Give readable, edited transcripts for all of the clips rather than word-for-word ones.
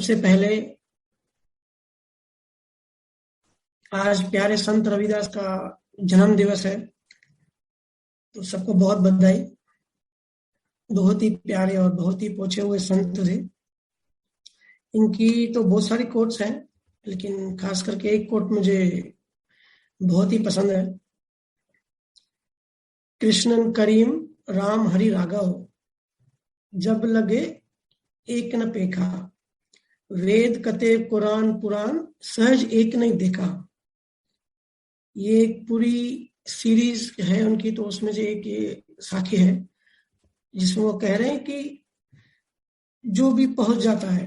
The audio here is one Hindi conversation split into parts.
सबसे पहले आज प्यारे संत रविदास का जन्म दिवस है, तो सबको बहुत बधाई। बहुत ही प्यारे और बहुत ही पहुंचे हुए संत थे। इनकी तो बहुत सारी कोट्स हैं, लेकिन खास करके एक कोट मुझे बहुत ही पसंद है। कृष्णन करीम राम हरि राघव, जब लगे एक न पेखा, वेद कते कुरान पुराण, सहज एक नहीं देखा। ये एक पूरी सीरीज है उनकी, तो उसमें से एक ये साखी है जिसमें वो कह रहे हैं कि जो भी पहुंच जाता है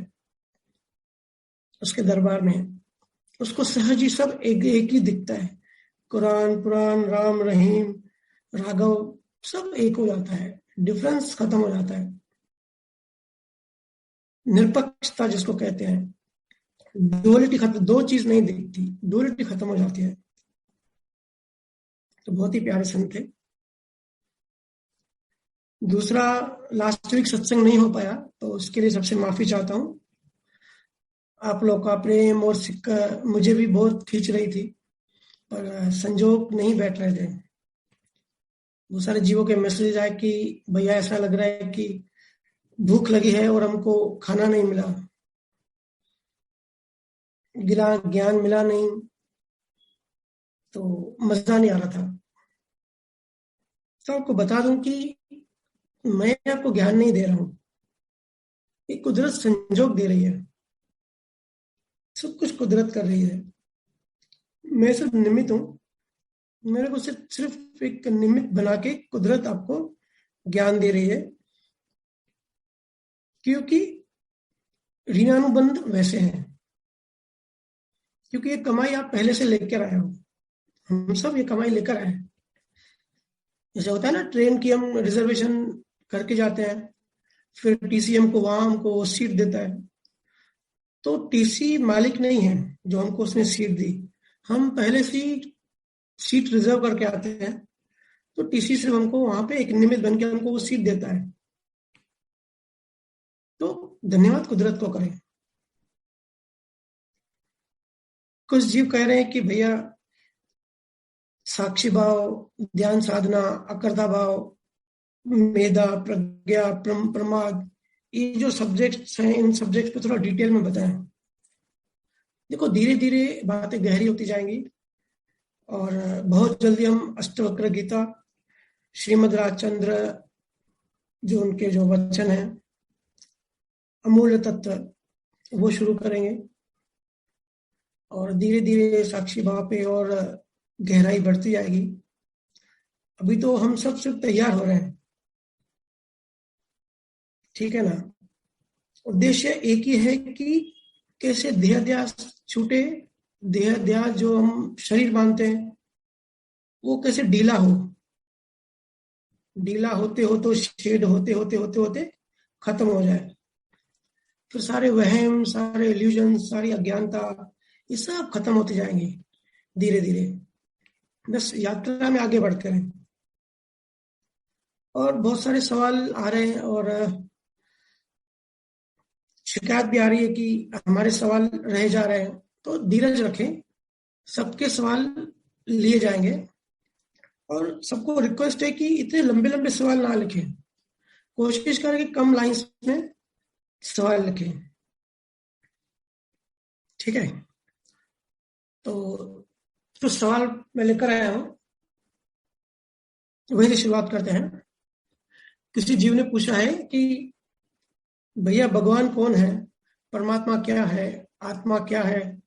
उसके दरबार में, उसको सहज ही सब एक ही दिखता है। कुरान पुराण राम रहीम राघव सब एक हो जाता है, डिफरेंस खत्म हो जाता है। निरपेक्षता जिसको कहते हैं, डुअलिटी खत्म, दो चीज नहीं दिखती, डुअलिटी खत्म हो जाती है। तो बहुत ही प्यारे संत थे। दूसरा, लास्ट वीक सत्संग नहीं हो पाया, तो उसके लिए सबसे माफी चाहता हूँ। आप लोग का प्रेम और सिक्का मुझे भी बहुत खींच रही थी, पर संजोग नहीं बैठ रहे थे। बहुत सारे जीवों के मैसेज आए कि भैया ऐसा लग रहा है कि भूख लगी है और हमको खाना नहीं मिला, गिरा ज्ञान मिला नहीं, तो मजा नहीं आ रहा था। तो आपको बता दूं कि मैं आपको ज्ञान नहीं दे रहा हूं, ये कुदरत संजोग दे रही है। सब कुछ कुदरत कर रही है, मैं सिर्फ निमित्त हूं। मेरे को सिर्फ एक निमित्त बना के कुदरत आपको ज्ञान दे रही है, क्योंकि ऋणानुबंध वैसे हैं, क्योंकि ये कमाई आप पहले से लेकर आए हो। हम सब ये कमाई लेकर आए हैं। जैसे होता है ना, ट्रेन की हम रिजर्वेशन करके जाते हैं, फिर टीसी हमको वहां हमको सीट देता है, तो टीसी मालिक नहीं है जो हमको उसने सीट दी, हम पहले से सीट रिजर्व करके आते हैं। तो टीसी सिर्फ हमको वहां पे एक निमित्त बन के हमको वो सीट देता है। तो धन्यवाद कुदरत को करें। कुछ जीव कह रहे हैं कि भैया साक्षी भाव, ध्यान साधना, अकर्ता भाव, मेधा, प्रज्ञा, प्रमाद, ये जो सब्जेक्ट्स हैं, इन सब्जेक्ट पे थोड़ा डिटेल में बताएं। देखो, धीरे धीरे बातें गहरी होती जाएंगी और बहुत जल्दी हम अष्टवक्र गीता, श्रीमद राजचंद्र, जो उनके जो वचन हैं, अमूल्य तत्व, वो शुरू करेंगे। और धीरे धीरे साक्षी भाव पे और गहराई बढ़ती जाएगी। अभी तो हम सब सिर्फ तैयार हो रहे हैं, ठीक है ना। उद्देश्य एक ही है कि कैसे देहाध्यास छूटे, देहाध्यास जो हम शरीर मानते हैं वो कैसे ढीला हो, ढीला होते हो तो शेड होते होते होते होते खत्म हो जाए। फिर सारे वहम, सारे इल्यूजन, सारी अज्ञानता, ये सब खत्म होते जाएंगे धीरे धीरे। बस यात्रा में आगे बढ़ते रहें। और बहुत सारे सवाल आ रहे हैं और शिकायत भी आ रही है कि हमारे सवाल रह जा रहे हैं, तो धीरज रखें, सबके सवाल लिए जाएंगे। और सबको रिक्वेस्ट है कि इतने लंबे लंबे सवाल ना लिखें, कोशिश करें कि कम लाइंस में सवाल लिखें, ठीक है। तो जो सवाल मैं लेकर आया हूं वही से शुरुआत करते हैं। किसी जीव ने पूछा है कि भैया भगवान कौन है, परमात्मा क्या है, आत्मा क्या है,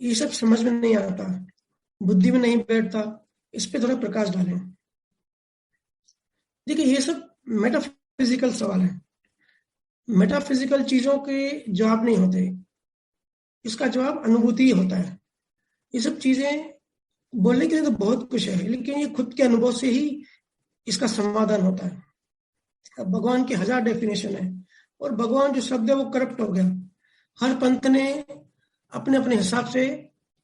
ये सब समझ में नहीं आता, बुद्धि में नहीं बैठता, इस पे थोड़ा प्रकाश डालें। देखिए, ये सब मेटाफिजिकल सवाल है, मेटाफिजिकल चीजों के जवाब नहीं होते, इसका जवाब अनुभूति होता है। ये सब चीजें बोलने के लिए तो बहुत कुछ है, लेकिन ये खुद के अनुभव से ही इसका समाधान होता है। अब भगवान की 1000 डेफिनेशन है, और भगवान जो शब्द है वो करप्ट हो गया। हर पंथ ने अपने अपने हिसाब से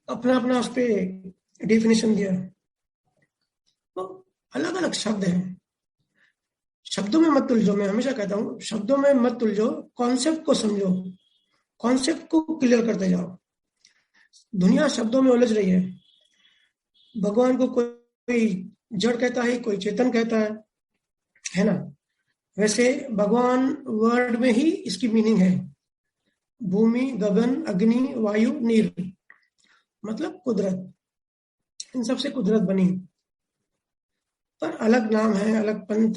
अपना अपना उस पर डेफिनेशन दिया, तो अलग अलग शब्द हैं। शब्दों में मत उलझो, मैं हमेशा कहता हूं शब्दों में मत उलझो, कॉन्सेप्ट को समझो। कॉन्सेप्ट को क्लियर करते जाओ। दुनिया शब्दों में उलझ रही है। भगवान को कोई जड़ कहता है, कोई चेतन कहता है ना। वैसे भगवान वर्ड में ही इसकी मीनिंग है। भूमि, गगन, अग्नि, वायु, नीर, मतलब कुदरत। इन सबसे कुदरत बनी, पर अलग नाम है, अलग पंथ,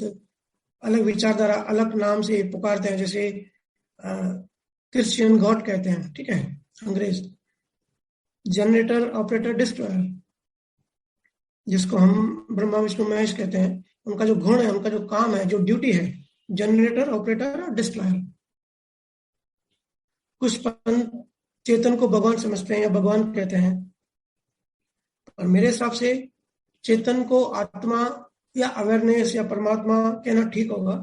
अलग विचारधारा, अलग नाम से पुकारते हैं। जैसे क्रिश्चियन गॉड कहते हैं, ठीक है, अंग्रेज। जनरेटर, ऑपरेटर, डिस्ट्रॉयर, जिसको हम ब्रह्मा विष्णु महेश कहते हैं, उनका जो गुण है, उनका जो काम है, जो ड्यूटी है, जनरेटर, ऑपरेटर और डिस्ट्रॉयर। कुछ पंथ चेतन को भगवान समझते हैं या भगवान कहते हैं, और मेरे हिसाब से चेतन को आत्मा या अवेयरनेस या परमात्मा कहना ठीक होगा,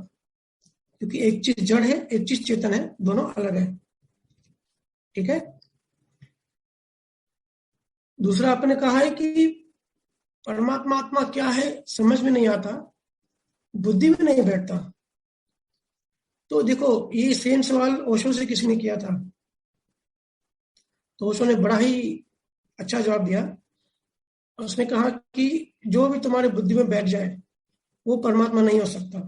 क्योंकि एक चीज जड़ है, एक चीज चेतन है, दोनों अलग है। ठीक है। दूसरा आपने कहा है कि परमात्मा आत्मा क्या है समझ में नहीं आता, बुद्धि में नहीं बैठता। तो देखो, ये सेम सवाल ओशो से किसी ने किया था, तो ओशो ने बड़ा ही अच्छा जवाब दिया। उसने कहा कि जो भी तुम्हारी बुद्धि में बैठ जाए वो परमात्मा नहीं हो सकता,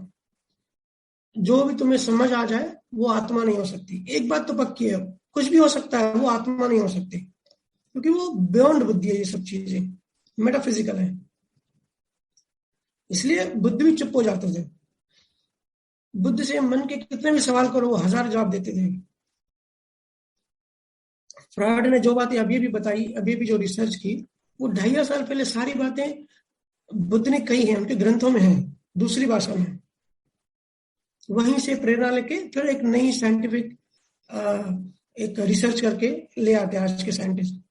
जो भी तुम्हें समझ आ जाए वो आत्मा नहीं हो सकती। एक बात तो पक्की है, कुछ भी हो सकता है, वो आत्मा नहीं हो सकती, क्योंकि वो बियॉन्ड बुद्धि है, ये सब चीजें मेटाफिजिकल है। इसलिए बुद्ध भी चुप हो जाते थे। बुद्ध से मन के कितने भी सवाल करो, वो 1000 जवाब देते थे। फ्रॉयड ने जो बातें अभी भी बताई, अभी भी जो रिसर्च की, वो 2,500 साल पहले सारी बातें बुद्ध ने कही हैं, उनके ग्रंथों में हैं, दूसरी भाषा में। वहीं से प्रेरणा लेके फिर एक नई साइंटिफिक एक रिसर्च करके ले आते हैं आज के साइंटिस्ट।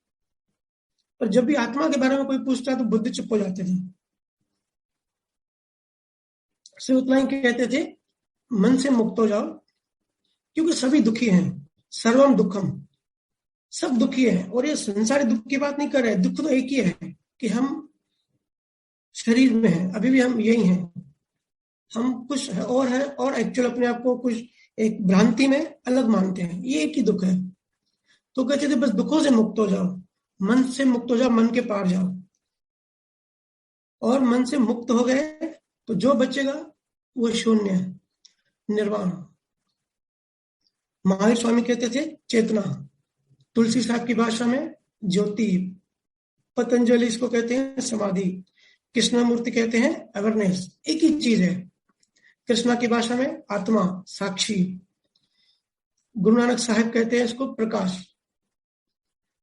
पर जब भी आत्मा के बारे में कोई पूछता तो बुद्ध चुप हो जाते थे। सिर्फ उतना ही कहते थे, मन से मुक्त हो जाओ, क्योंकि सभी दुखी हैं, सर्वम दुखम, सब दुखी है। और ये संसारी दुख की बात नहीं कर रहे, दुख तो एक ही है कि हम शरीर में हैं, अभी भी हम यही हैं, हम कुछ और है, और एक्चुअल अपने आप को कुछ एक भ्रांति में अलग मानते हैं, ये एक ही दुख है। तो कहते थे बस दुखों से मुक्त हो जाओ, मन से मुक्त हो जाओ, मन के पार जाओ। और मन से मुक्त हो गए तो जो बचेगा वो शून्य है, निर्वाण। महावीर स्वामी कहते थे चेतना, तुलसी साहब की भाषा में ज्योति, पतंजलि इसको कहते हैं समाधि, कृष्णमूर्ति कहते हैं अवेयरनेस। एक ही चीज है। कृष्णा की भाषा में आत्मा, साक्षी। गुरु नानक साहब कहते हैं इसको प्रकाश।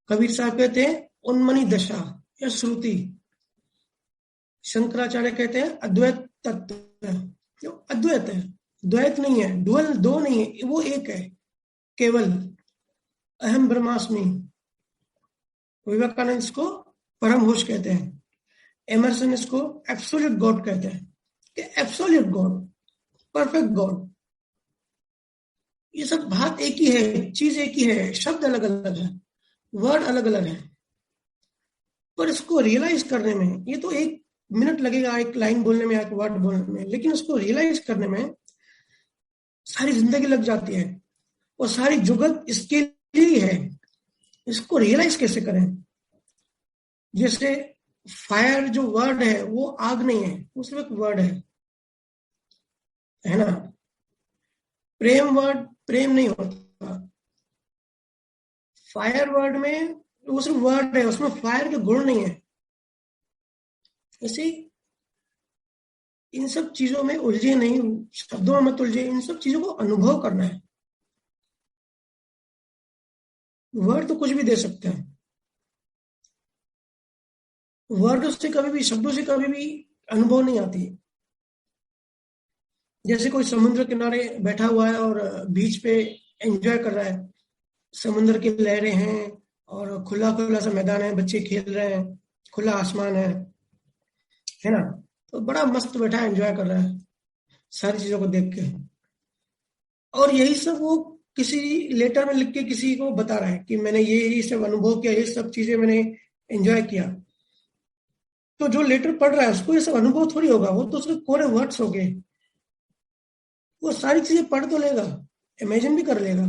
कबीर साहब कहते हैं उन्मनी दशा या श्रुति। शंकराचार्य कहते हैं अद्वैत तत्व, जो अद्वैत है, द्वैत नहीं है, डुअल, दो नहीं है, वो एक है, केवल अहम ब्रह्मास्मि। विवेकानंद इसको परम होश कहते हैं। एमरसन इसको एब्सोल्यूट गॉड कहते हैं, कि एब्सोल्यूट गॉड, परफेक्ट गॉड। ये सब बात एक ही है, चीज एक ही है, शब्द अलग अलग है, वर्ड अलग अलग है, पर इसको रियलाइज करने में ये तो 1 मिनट लगेगा, एक लाइन बोलने में, एक वर्ड बोलने में, लेकिन उसको रियलाइज करने में सारी जिंदगी लग जाती है। और सारी जुगत इसके लिए ही है। इसको रियलाइज कैसे करें? जैसे फायर जो वर्ड है वो आग नहीं है, वो सिर्फ एक वर्ड है ना। प्रेम वर्ड प्रेम नहीं होता, फायर वर्ड में वो सिर्फ वर्ड है, उसमें फायर के गुण नहीं है। ऐसे इन सब चीजों में उलझे नहीं, शब्दों में मत उलझे, इन सब चीजों को अनुभव करना है। वर्ड तो कुछ भी दे सकते हैं, वर्ड से कभी भी, शब्दों से कभी भी अनुभव नहीं आती। जैसे कोई समुद्र किनारे बैठा हुआ है और बीच पे एंजॉय कर रहा है, समुद्र की लहरें हैं और खुला खुला सा मैदान है, बच्चे खेल रहे हैं, खुला आसमान है ना, तो बड़ा मस्त बैठा एंजॉय कर रहा है सारी चीजों को देख के। और यही सब वो किसी लेटर में लिख के किसी को बता रहा है कि मैंने ये सब अनुभव किया, ये सब चीजें मैंने एंजॉय किया। तो जो लेटर पढ़ रहा है उसको ये सब अनुभव थोड़ी होगा, वो तो सिर्फ कोरे वर्ड्स हो गए। वो सारी चीजें पढ़ तो लेगा, इमेजिन भी कर लेगा,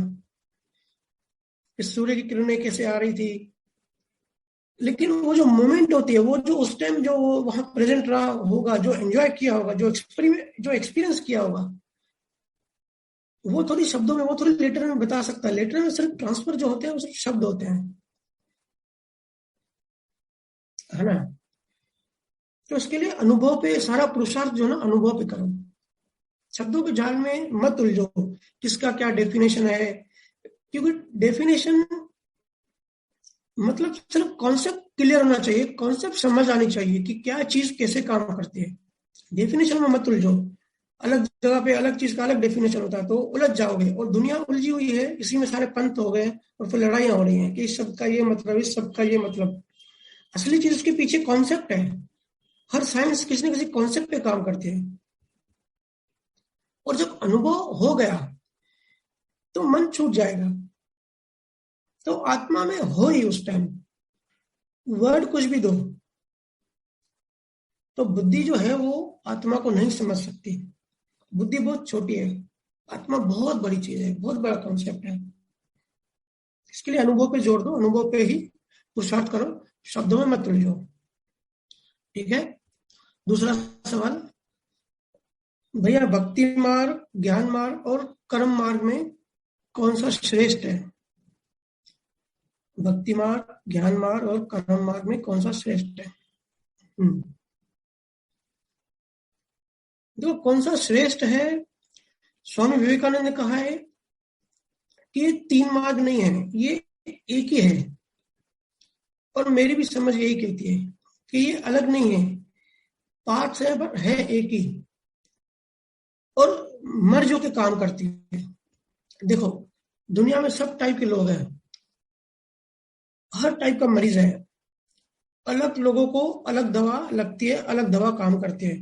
कि सूर्य की किरणें कैसे आ रही थी, लेकिन वो जो मोमेंट होती है, वो जो उस टाइम जो वहां प्रेजेंट रहा होगा, जो एंजॉय किया होगा, जो एक्सपीरियंस किया होगा, वो थोड़ी शब्दों में, वो थोड़ी लेटर में बता सकता है। लेटर में सिर्फ ट्रांसफर जो होते हैं वो सिर्फ शब्द होते हैं, है ना। तो इसके लिए अनुभव पे सारा पुरुषार्थ जो है ना, अनुभव पे करो, शब्दों के जाल में मत उलझो किसका क्या डेफिनेशन है। क्योंकि डेफिनेशन मतलब सिर्फ कॉन्सेप्ट क्लियर होना चाहिए, कॉन्सेप्ट समझ आनी चाहिए कि क्या चीज कैसे काम करती है। डेफिनेशन में मत उलझो, अलग जगह पे अलग चीज का अलग डेफिनेशन होता है तो उलझ जाओगे। और दुनिया उलझी हुई है, इसी में सारे पंथ हो गए और फिर लड़ाइयां हो रही हैं कि इस शब्द का ये मतलब, इस शब्द का ये मतलब। असली चीज उसके पीछे कॉन्सेप्ट है। हर साइंस किसी न किसी कॉन्सेप्ट पे काम करती है। और जब अनुभव हो गया तो मन छूट जाएगा, तो आत्मा में हो ही उस टाइम, वर्ड कुछ भी दो, तो बुद्धि जो है वो आत्मा को नहीं समझ सकती। बुद्धि बहुत छोटी है, आत्मा बहुत बड़ी चीज है, बहुत बड़ा कॉन्सेप्ट है। इसके लिए अनुभव पे जोर दो, अनुभव पे ही पुरुषार्थ करो, शब्दों में मत उलझो। ठीक है। दूसरा सवाल, भैया भक्ति मार्ग, ज्ञान मार्ग और कर्म मार्ग में कौन सा श्रेष्ठ है? भक्ति मार्ग, ज्ञान मार्ग और कर्म मार्ग में कौन सा श्रेष्ठ है? देखो कौन सा श्रेष्ठ है, स्वामी विवेकानंद ने कहा है कि ये तीन मार्ग नहीं है, ये एक ही है। और मेरी भी समझ यही कहती है कि ये अलग नहीं है, पार्ट्स है पर है एक ही, और मर्ज होकर काम करती है। देखो दुनिया में सब टाइप के लोग हैं, हर टाइप का मरीज है, अलग लोगों को अलग दवा लगती है, अलग दवा काम करती है।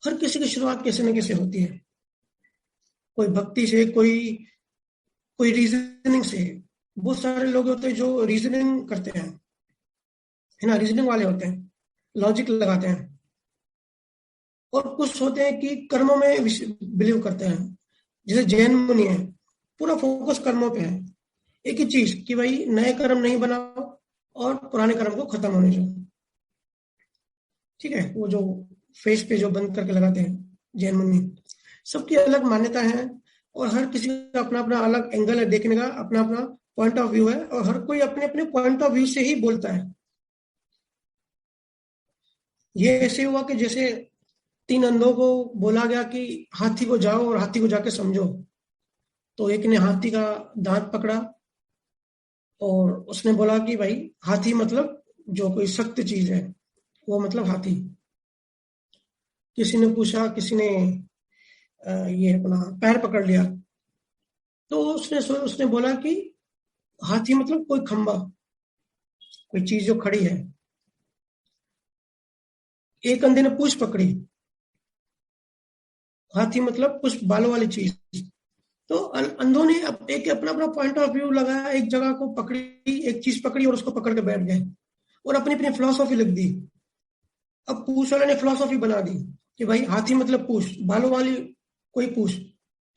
हर किसी की शुरुआत कैसे न कैसे होती है, कोई भक्ति से, कोई कोई रीजनिंग से। बहुत सारे लोग होते हैं जो रीजनिंग करते हैं, है ना, रीजनिंग वाले होते हैं, लॉजिक लगाते हैं। और कुछ होते हैं कि कर्मों में बिलीव करते हैं, जैसे जैन मुनि है, पूरा फोकस कर्मों पे है। एक ही चीज कि भाई नए कर्म नहीं बनाओ और पुराने कर्म को खत्म होने दो। ठीक है, वो जो फेस पे जो बंद करके लगाते हैं जैन मुनि, सबकी अलग मान्यता है और हर किसी का अपना अपना अलग एंगल है देखने का, अपना अपना पॉइंट ऑफ व्यू है, और हर कोई अपने अपने पॉइंट ऑफ व्यू से ही बोलता है। ये ऐसे हुआ कि जैसे तीन अंधों को बोला गया कि हाथी को जाओ और हाथी को जाके समझो, तो एक ने हाथी का दांत पकड़ा और उसने बोला कि भाई हाथी मतलब जो कोई सख्त चीज है, वो मतलब हाथी। किसी ने पूछा, किसी ने ये अपना पैर पकड़ लिया, तो उसने बोला कि हाथी मतलब कोई खंबा, कोई चीज जो खड़ी है। एक अंधे ने पूंछ पकड़ी, हाथी मतलब कुछ बालों वाली चीज। तो अंधों ने एक अपना अपना पॉइंट ऑफ व्यू लगाया, एक जगह को पकड़ी, एक चीज पकड़ी और उसको पकड़ के बैठ गए और अपनी अपनी फिलोसॉफी लिख दी। अब पूछ वाले ने फिलोसॉफी बना दी कि भाई हाथी मतलब पूछ, बालों वाली कोई पूछ।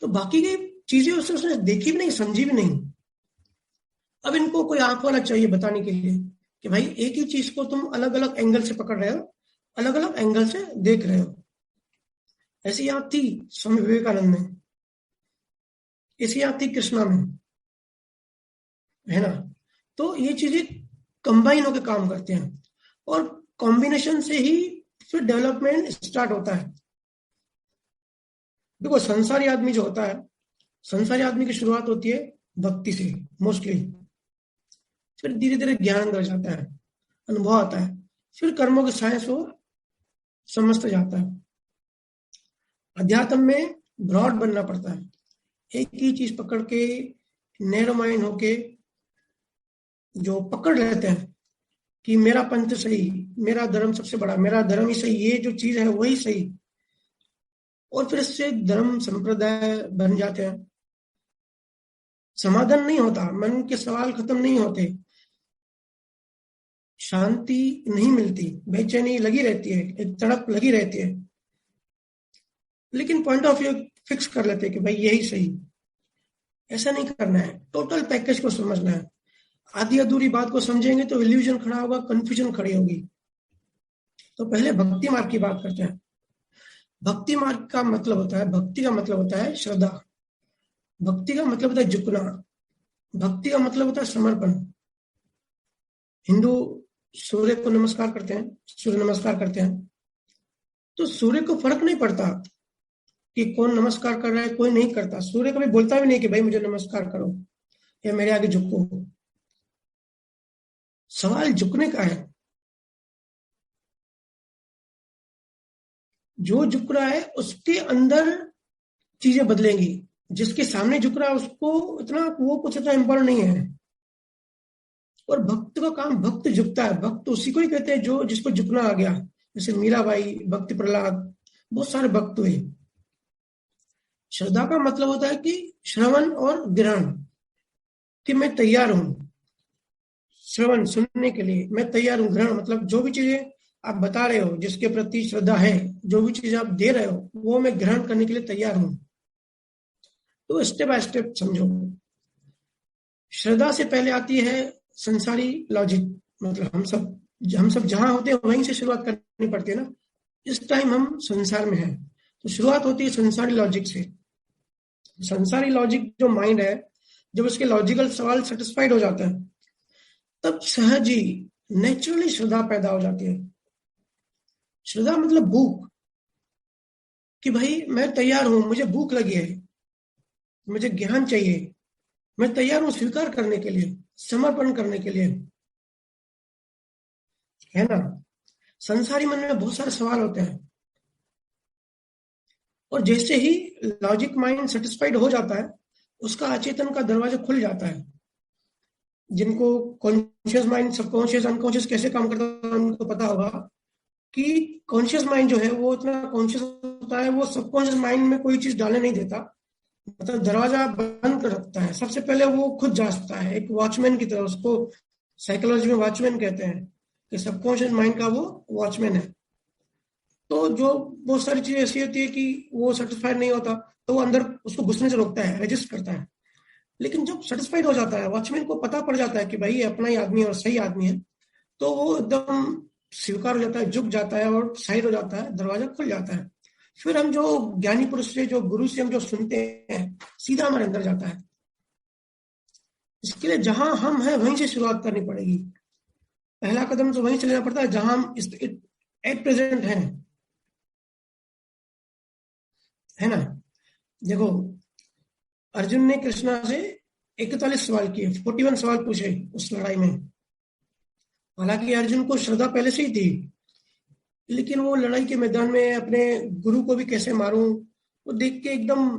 तो बाकी की चीजें उसने देखी भी नहीं, समझी भी नहीं। अब इनको कोई आंख वाला चाहिए बताने के लिए कि भाई एक ही चीज को तुम अलग अलग एंगल से पकड़ रहे हो, अलग अलग एंगल से देख रहे हो। ऐसी याद थी स्वामी विवेकानंद में, ऐसी याद थी कृष्णा में, है ना। तो ये चीजें कंबाइन होकर काम करते हैं और कॉम्बिनेशन से ही फिर डेवलपमेंट स्टार्ट होता है। देखो संसारी आदमी जो होता है, संसारी आदमी की शुरुआत होती है भक्ति से मोस्टली, फिर धीरे धीरे ज्ञान अंदर जाता है, अनुभव आता है, फिर कर्मों की साइंस वो समझते जाता है। अध्यात्म में ब्रॉड बनना पड़ता है, एक ही चीज पकड़ के नैरो माइंड होके जो पकड़ लेते हैं कि मेरा पंथ सही, मेरा धर्म सबसे बड़ा, मेरा धर्म ही सही, ये जो चीज है वही सही, और फिर इससे धर्म संप्रदाय बन जाते हैं। समाधान नहीं होता, मन के सवाल खत्म नहीं होते, शांति नहीं मिलती, बेचैनी लगी रहती है, एक तड़प लगी रहती है। लेकिन पॉइंट ऑफ व्यू फिक्स कर लेते हैं कि भाई यही सही, ऐसा नहीं करना है, टोटल पैकेज को समझना है। आधी अधूरी बात को समझेंगे तो इल्यूजन खड़ा होगा, कंफ्यूजन खड़ी होगी। तो पहले भक्ति मार्ग की बात करते हैं। भक्ति मार्ग का मतलब होता है, भक्ति का मतलब होता है श्रद्धा, भक्ति का मतलब होता है झुकना, भक्ति का मतलब होता है समर्पण। हिंदू सूर्य को नमस्कार करते हैं, सूर्य नमस्कार करते हैं, तो सूर्य को फर्क नहीं पड़ता कि कौन नमस्कार कर रहा है, कोई नहीं करता। सूर्य कभी बोलता भी नहीं कि भाई मुझे नमस्कार करो या मेरे आगे झुको। सवाल झुकने का है। जो झुक रहा है उसके अंदर चीजें बदलेंगी, जिसके सामने झुक रहा है उसको इतना, वो कुछ इतना इंपॉर्टेंट नहीं है। और भक्त का काम, भक्त झुकता है, भक्त उसी को ही कहते हैं जो जिसको झुकना आ गया। जैसे मीराबाई, भक्ति प्रहलाद, बहुत सारे भक्त हुए। श्रद्धा का मतलब होता है कि श्रवण और ग्रहण, कि मैं तैयार हूं श्रवण सुनने के लिए, मैं तैयार हूं। ग्रहण मतलब जो भी चीजें आप बता रहे हो, जिसके प्रति श्रद्धा है, जो भी चीजें आप दे रहे हो, वो मैं ग्रहण करने के लिए तैयार हूं। तो स्टेप बाय स्टेप समझो। श्रद्धा से पहले आती है संसारी लॉजिक, मतलब हम सब जहां होते हैं वहीं से शुरुआत करनी पड़ती है ना। इस टाइम हम संसार में हैं, तो शुरुआत होती है संसारी लॉजिक से। संसारी लॉजिक जो माइंड है, जब उसके लॉजिकल सवाल सेटिस्फाइड हो जाता है, तब सहज ही नेचुरली श्रद्धा पैदा हो जाती है। श्रद्धा मतलब भूख, कि भाई मैं तैयार हूं, मुझे भूख लगी है, मुझे ज्ञान चाहिए, मैं तैयार हूं स्वीकार करने के लिए, समर्पण करने के लिए, है ना। संसारी मन में बहुत सारे सवाल होते हैं, और जैसे ही लॉजिक माइंड सेटिस्फाइड हो जाता है, उसका अचेतन का दरवाजा खुल जाता है। जिनको कॉन्शियस माइंड, सबकॉन्शियस, अनकॉन्शियस कैसे काम करता है उनको पता होगा कि कॉन्शियस माइंड जो है वो इतना कॉन्शियस होता है, वो सबकॉन्शियस माइंड में कोई चीज डालने नहीं देता, मतलब दरवाजा बंद कर रखता है। सबसे पहले वो खुद जांचता है, एक वॉचमैन की तरह। उसको साइकोलॉजी में वॉचमैन कहते हैं, कि सबकॉन्शियस माइंड का वो वॉचमैन है। तो जो बहुत सारी चीजें ऐसी होती है कि वो सेटिस्फाइड नहीं होता, तो वो अंदर उसको घुसने से रोकता है, रेजिस्ट करता है। लेकिन जब सेटिस्फाइड हो जाता है, वॉचमैन को पता पड़ जाता है कि भाई ये अपना ही आदमी है और सही आदमी है, तो वो एकदम स्वीकार हो जाता है, झुक जाता है और साइड हो जाता है, दरवाजा खुल जाता है। फिर हम जो ज्ञानी पुरुष से, जो गुरु से हम जो सुनते हैं, सीधा हमारे अंदर जाता है। इसके लिए जहां हम हैं वहीं से शुरुआत करनी पड़ेगी। पहला कदम तो वहीं से लेना पड़ता है जहां हम एट प्रेजेंट हैं, है ना। देखो, अर्जुन ने कृष्णा से 41 सवाल किए, 41 सवाल पूछे उस लड़ाई में। हालांकि अर्जुन को श्रद्धा पहले से ही थी, लेकिन वो लड़ाई के मैदान में अपने गुरु को भी कैसे मारूं, वो देख के एकदम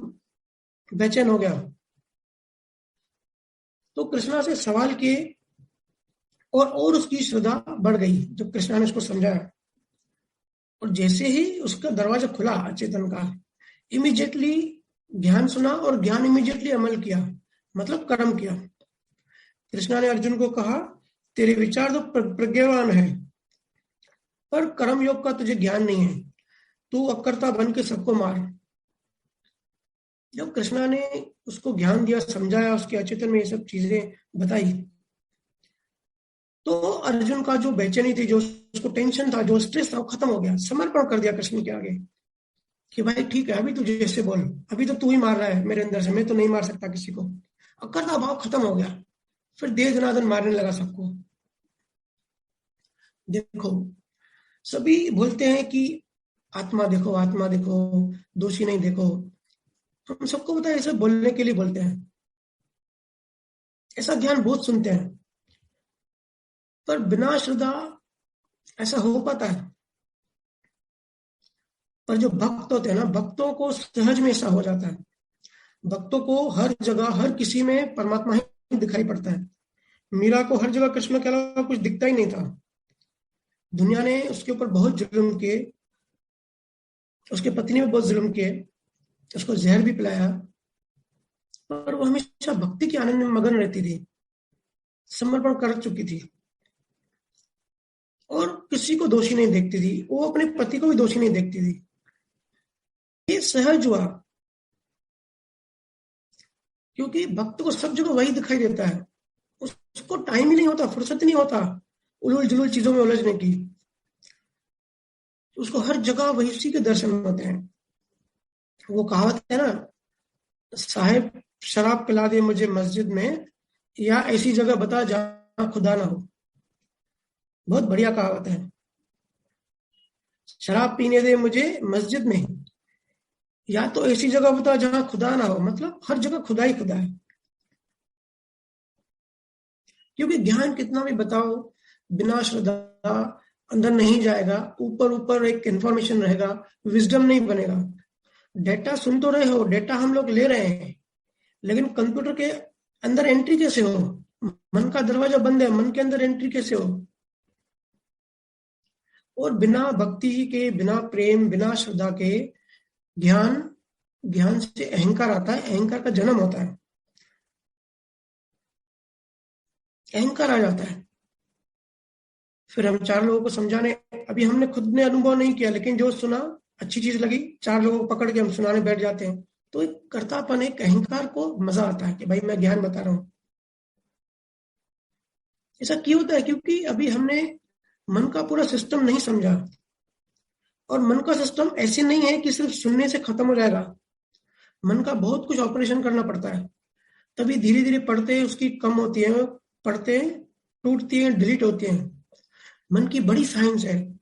बेचैन हो गया। तो कृष्णा से सवाल किए, और उसकी श्रद्धा बढ़ गई जब कृष्णा ने उसको समझाया। और जैसे ही उसका दरवाजा खुला चेतन का, इमीडिएटली ज्ञान सुना और ज्ञान इमीडिएटली अमल किया, मतलब कर्म किया। कृष्णा ने अर्जुन को कहा, तेरे विचार तो प्रज्ञावान है, पर कर्म योग का तुझे ज्ञान नहीं है, तू अकर्ता बन के सबको मार। जब कृष्णा ने उसको ज्ञान दिया, समझाया, उसके अचेतन में ये सब चीजें बताई, तो अर्जुन का जो बेचैनी थी, जो उसको टेंशन था, जो स्ट्रेस था, वो खत्म हो गया। समर्पण कर दिया कृष्ण के आगे कि भाई ठीक है, अभी तू जैसे बोल, अभी तो तू ही मार रहा है मेरे अंदर से, मैं तो नहीं मार सकता किसी को। अकर्ता भाव खत्म हो गया। फिर देह दनादन मारने लगा सबको। देखो, सभी बोलते हैं कि आत्मा देखो, आत्मा देखो, दोषी नहीं देखो। हम सबको पता है, ऐसा बोलने के लिए बोलते हैं, ऐसा ज्ञान बहुत सुनते हैं, पर बिना श्रद्धा ऐसा हो पाता है। पर जो भक्त होते हैं ना, भक्तों को सहज में ऐसा हो जाता है। भक्तों को हर जगह, हर किसी में परमात्मा ही दिखाई पड़ता है। मीरा को हर जगह कृष्ण के अलावा कुछ दिखता ही नहीं था। दुनिया ने उसके ऊपर बहुत जुल्म किए, उसके पत्नी ने बहुत जुल्म किए, उसको जहर भी पिलाया, पर वो हमेशा भक्ति के आनंद में मगन रहती थी, समर्पण कर चुकी थी, और किसी को दोषी नहीं देखती थी। वो अपने पति को भी दोषी नहीं देखती थी। ये सहज हुआ। क्योंकि भक्त को सब जगह वही दिखाई देता है, उसको टाइम ही नहीं होता, फुर्सत नहीं होता उलूल जुलूल चीजों में उलझने की। उसको हर जगह वही उसी के दर्शन होते हैं। वो कहावत है ना, साहेब शराब पिला दे मुझे मस्जिद में, या ऐसी जगह बता जहां खुदा ना हो। बहुत बढ़िया कहावत है। शराब पीने दे मुझे मस्जिद में, या तो ऐसी जगह बता जहां खुदा ना हो। मतलब हर जगह खुदा ही खुदा है। क्योंकि ज्ञान कितना भी बताओ, बिना श्रद्धा अंदर नहीं जाएगा। ऊपर ऊपर एक इंफॉर्मेशन रहेगा, विजडम नहीं बनेगा। डेटा सुन तो रहे हो, डेटा हम लोग ले रहे हैं, लेकिन कंप्यूटर के अंदर एंट्री कैसे हो? मन का दरवाजा बंद है, मन के अंदर एंट्री कैसे हो? और बिना भक्ति के, बिना प्रेम, बिना श्रद्धा के ज्ञान, ज्ञान से अहंकार आता है, अहंकार का जन्म होता है, अहंकार आ जाता है। फिर हम चार लोगों को समझाने, अभी हमने खुद ने अनुभव नहीं किया, लेकिन जो सुना अच्छी चीज लगी, चार लोगों को पकड़ के हम सुनाने बैठ जाते हैं। तो एक कर्तापन, एक अहंकार को मजा आता है कि भाई मैं ज्ञान बता रहा हूं। ऐसा क्यों होता है? क्योंकि अभी हमने मन का पूरा सिस्टम नहीं समझा। और मन का सिस्टम ऐसे नहीं है कि सिर्फ सुनने से खत्म हो जाएगा। मन का बहुत कुछ ऑपरेशन करना पड़ता है, तभी धीरे धीरे पढ़ते उसकी कम होती है, पढ़ते टूटती है, डिलीट होती है। मन की बड़ी साइंस है।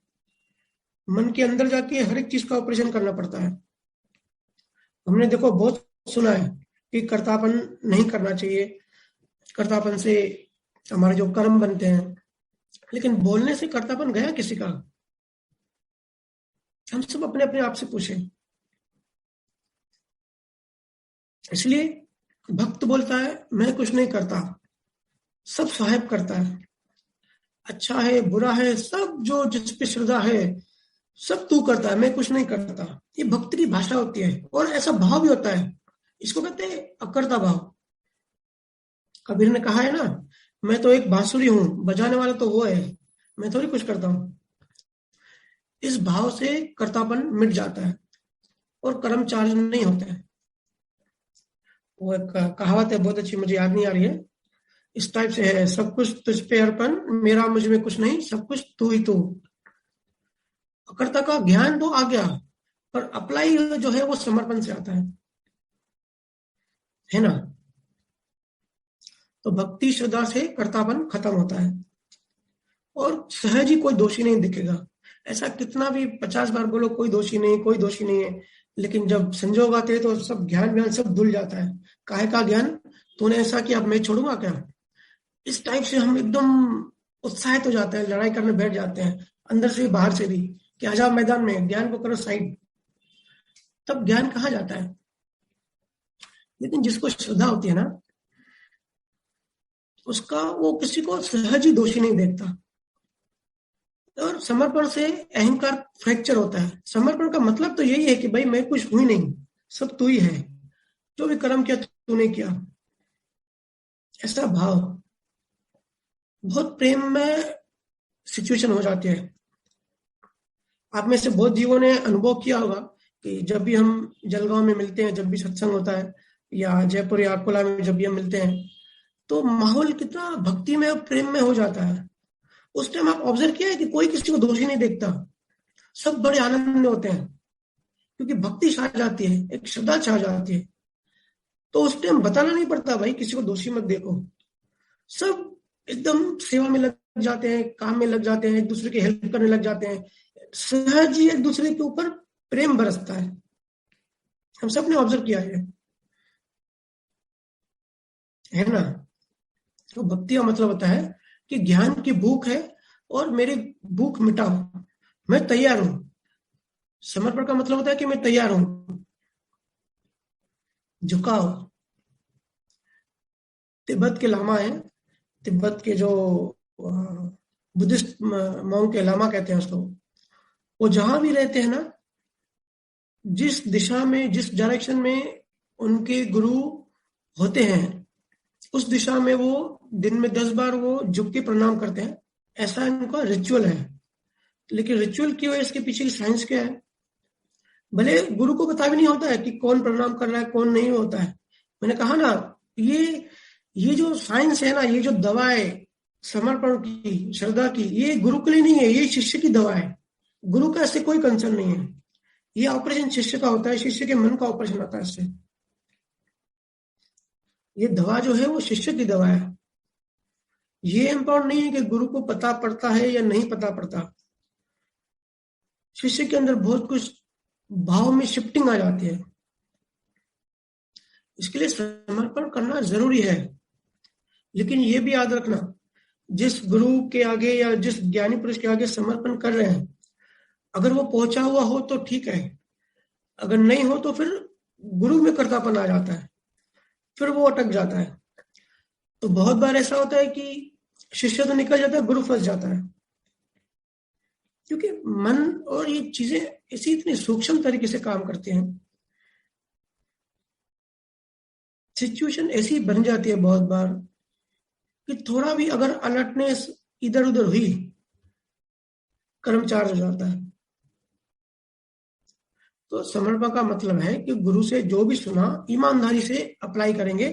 मन के अंदर जाके हर एक चीज का ऑपरेशन करना पड़ता है। हमने देखो बहुत सुना है कि कर्तापन नहीं करना चाहिए, कर्तापन से हमारे जो कर्म बनते हैं, लेकिन बोलने से कर्तापन गया किसी का? हम सब अपने अपने आप से पूछें। इसलिए भक्त बोलता है मैं कुछ नहीं करता, सब साहेब करता है। अच्छा है बुरा है, सब जो जिस पे श्रद्धा है सब तू करता है, मैं कुछ नहीं करता। ये भक्त की भाषा होती है। और ऐसा भाव भी होता है, इसको कहते हैं अकर्ता भाव। कबीर ने कहा है ना, मैं तो एक बांसुरी हूं, बजाने वाला तो वो है, मैं थोड़ी कुछ करता हूं। इस भाव से कर्तापन मिट जाता है और कर्म चार्ज नहीं होता है। वो एक कहावत है बहुत अच्छी, मुझे याद नहीं आ रही है, इस टाइप से है, सब कुछ तुझ पे अर्पण, मेरा मुझ में कुछ नहीं, सब कुछ तू ही तू। अकर्ता का ज्ञान तो आ गया, पर अप्लाई जो है वो समर्पण से आता है ना। तो भक्ति श्रद्धा से कर्तापन खत्म होता है और सहज ही कोई दोषी नहीं दिखेगा। ऐसा कितना भी 50 बार बोलो कोई दोषी नहीं, कोई दोषी नहीं है, लेकिन जब संजोग आते हैं तो सब ज्ञान व्यान सब धुल जाता है। काहे का ज्ञान? तूने ऐसा किया अब मैं छोड़ूंगा क्या? इस टाइप से हम एकदम उत्साहित हो जाते हैं, लड़ाई करने बैठ जाते हैं, अंदर से भी बाहर से भी, कि आजा मैदान में, ज्ञान को करो साइड। तब ज्ञान कहाँ जाता है? लेकिन जिसको श्रद्धा होती है ना, उसका वो किसी को सहज ही दोषी नहीं देखता। और समर्पण से अहंकार फ्रैक्चर होता है। समर्पण का मतलब तो यही है कि भाई मैं कुछ हुई नहीं, सब तू ही है, जो भी कर्म किया तूने किया। ऐसा भाव बहुत प्रेम में सिचुएशन हो जाती है। आप में से बहुत जीवों ने अनुभव किया होगा कि जब भी हम जलगांव में मिलते हैं, जब भी सत्संग होता है, या जयपुर या अकोला में जब भी हम मिलते हैं, तो माहौल कितना भक्ति में और प्रेम में हो जाता है। उस टाइम आप ऑब्जर्व किया है कि कोई किसी को दोषी नहीं देखता, सब बड़े आनंद में होते हैं, क्योंकि भक्ति छा जाती है, एक श्रद्धा छा जाती है। तो उस टाइम बताना नहीं पड़ता भाई किसी को दोषी मत देखो, सब एकदम सेवा में लग जाते हैं, काम में लग जाते हैं, एक दूसरे की हेल्प करने लग जाते हैं, सहज ही एक दूसरे के ऊपर प्रेम बरसता है। हम सब ने ऑब्जर्व किया है ना। तो भक्ति का मतलब होता है कि ज्ञान की भूख है और मेरी भूख मिटाओ, मैं तैयार हूं। समर्पण का मतलब होता है कि मैं तैयार हूं, झुकाओ। तिब्बत के लामा है, तिब्बत के जो बुद्धिस्ट मॉन्क के लामा कहते हैं उसको, वो जहां भी रहते हैं ना, जिस दिशा में, जिस डायरेक्शन में उनके गुरु होते हैं, उस दिशा में वो दिन में 10 बार वो झुक के प्रणाम करते हैं। ऐसा इनका रिचुअल है। लेकिन रिचुअल की वजह, इसके पीछे की साइंस क्या है? भले गुरु को पता भी नहीं होता है कि कौन प्रणाम कर रहा है, कौन नहीं होता है। मैंने कहा ना, ये जो साइंस है ना, ये जो दवा है समर्पण की, श्रद्धा की, ये गुरु के लिए नहीं है, ये शिष्य की दवा है। गुरु का इससे कोई कंसर्न नहीं है। ये ऑपरेशन शिष्य का होता है, शिष्य के मन का ऑपरेशन होता है इससे। ये दवा जो है वो शिष्य की दवा है। ये इम्पोर्टेंट नहीं है कि गुरु को पता पड़ता है या नहीं पता पड़ता। शिष्य के अंदर बहुत कुछ भाव में शिफ्टिंग आ जाती है। इसके लिए समर्पण करना जरूरी है। लेकिन ये भी याद रखना, जिस गुरु के आगे या जिस ज्ञानी पुरुष के आगे समर्पण कर रहे हैं, अगर वो पहुंचा हुआ हो तो ठीक है, अगर नहीं हो तो फिर गुरु में कर्तापन आ जाता है, फिर वो अटक जाता है। तो बहुत बार ऐसा होता है कि शिष्य तो निकल जाता है, गुरु फंस जाता है। क्योंकि मन और ये चीजें इसी इतनी सूक्ष्म तरीके से काम करते हैं। सिचुएशन ऐसी बन जाती है बहुत बार कि थोड़ा भी अगर अलर्टनेस इधर उधर हुई, कर्म चार्ज हो जाता है। तो समर्पण का मतलब है कि गुरु से जो भी सुना ईमानदारी से अप्लाई करेंगे,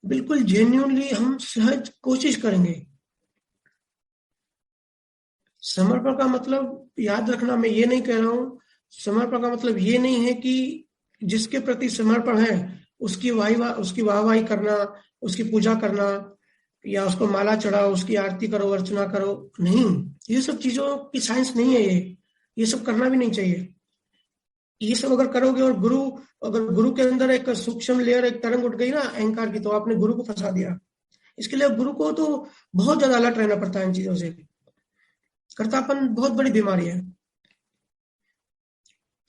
बिल्कुल जेन्युइनली हम सहज कोशिश करेंगे। समर्पण का मतलब याद रखना, मैं ये नहीं कह रहा हूं, समर्पण का मतलब ये नहीं है कि जिसके प्रति समर्पण है उसकी वाहवाही करना, उसकी पूजा करना, या उसको माला चढ़ाओ, उसकी आरती करो, अर्चना करो। नहीं, ये सब चीजों की साइंस नहीं है। ये सब करना भी नहीं चाहिए। ये सब अगर करोगे और अगर गुरु के अंदर एक सूक्ष्म लेयर, एक तरंग उठ गई ना अहंकार की, तो आपने गुरु को फंसा दिया। इसके लिए गुरु को तो बहुत ज्यादा अलर्ट रहना पड़ता है इन चीजों से। कर्तापन बहुत बड़ी बीमारी है।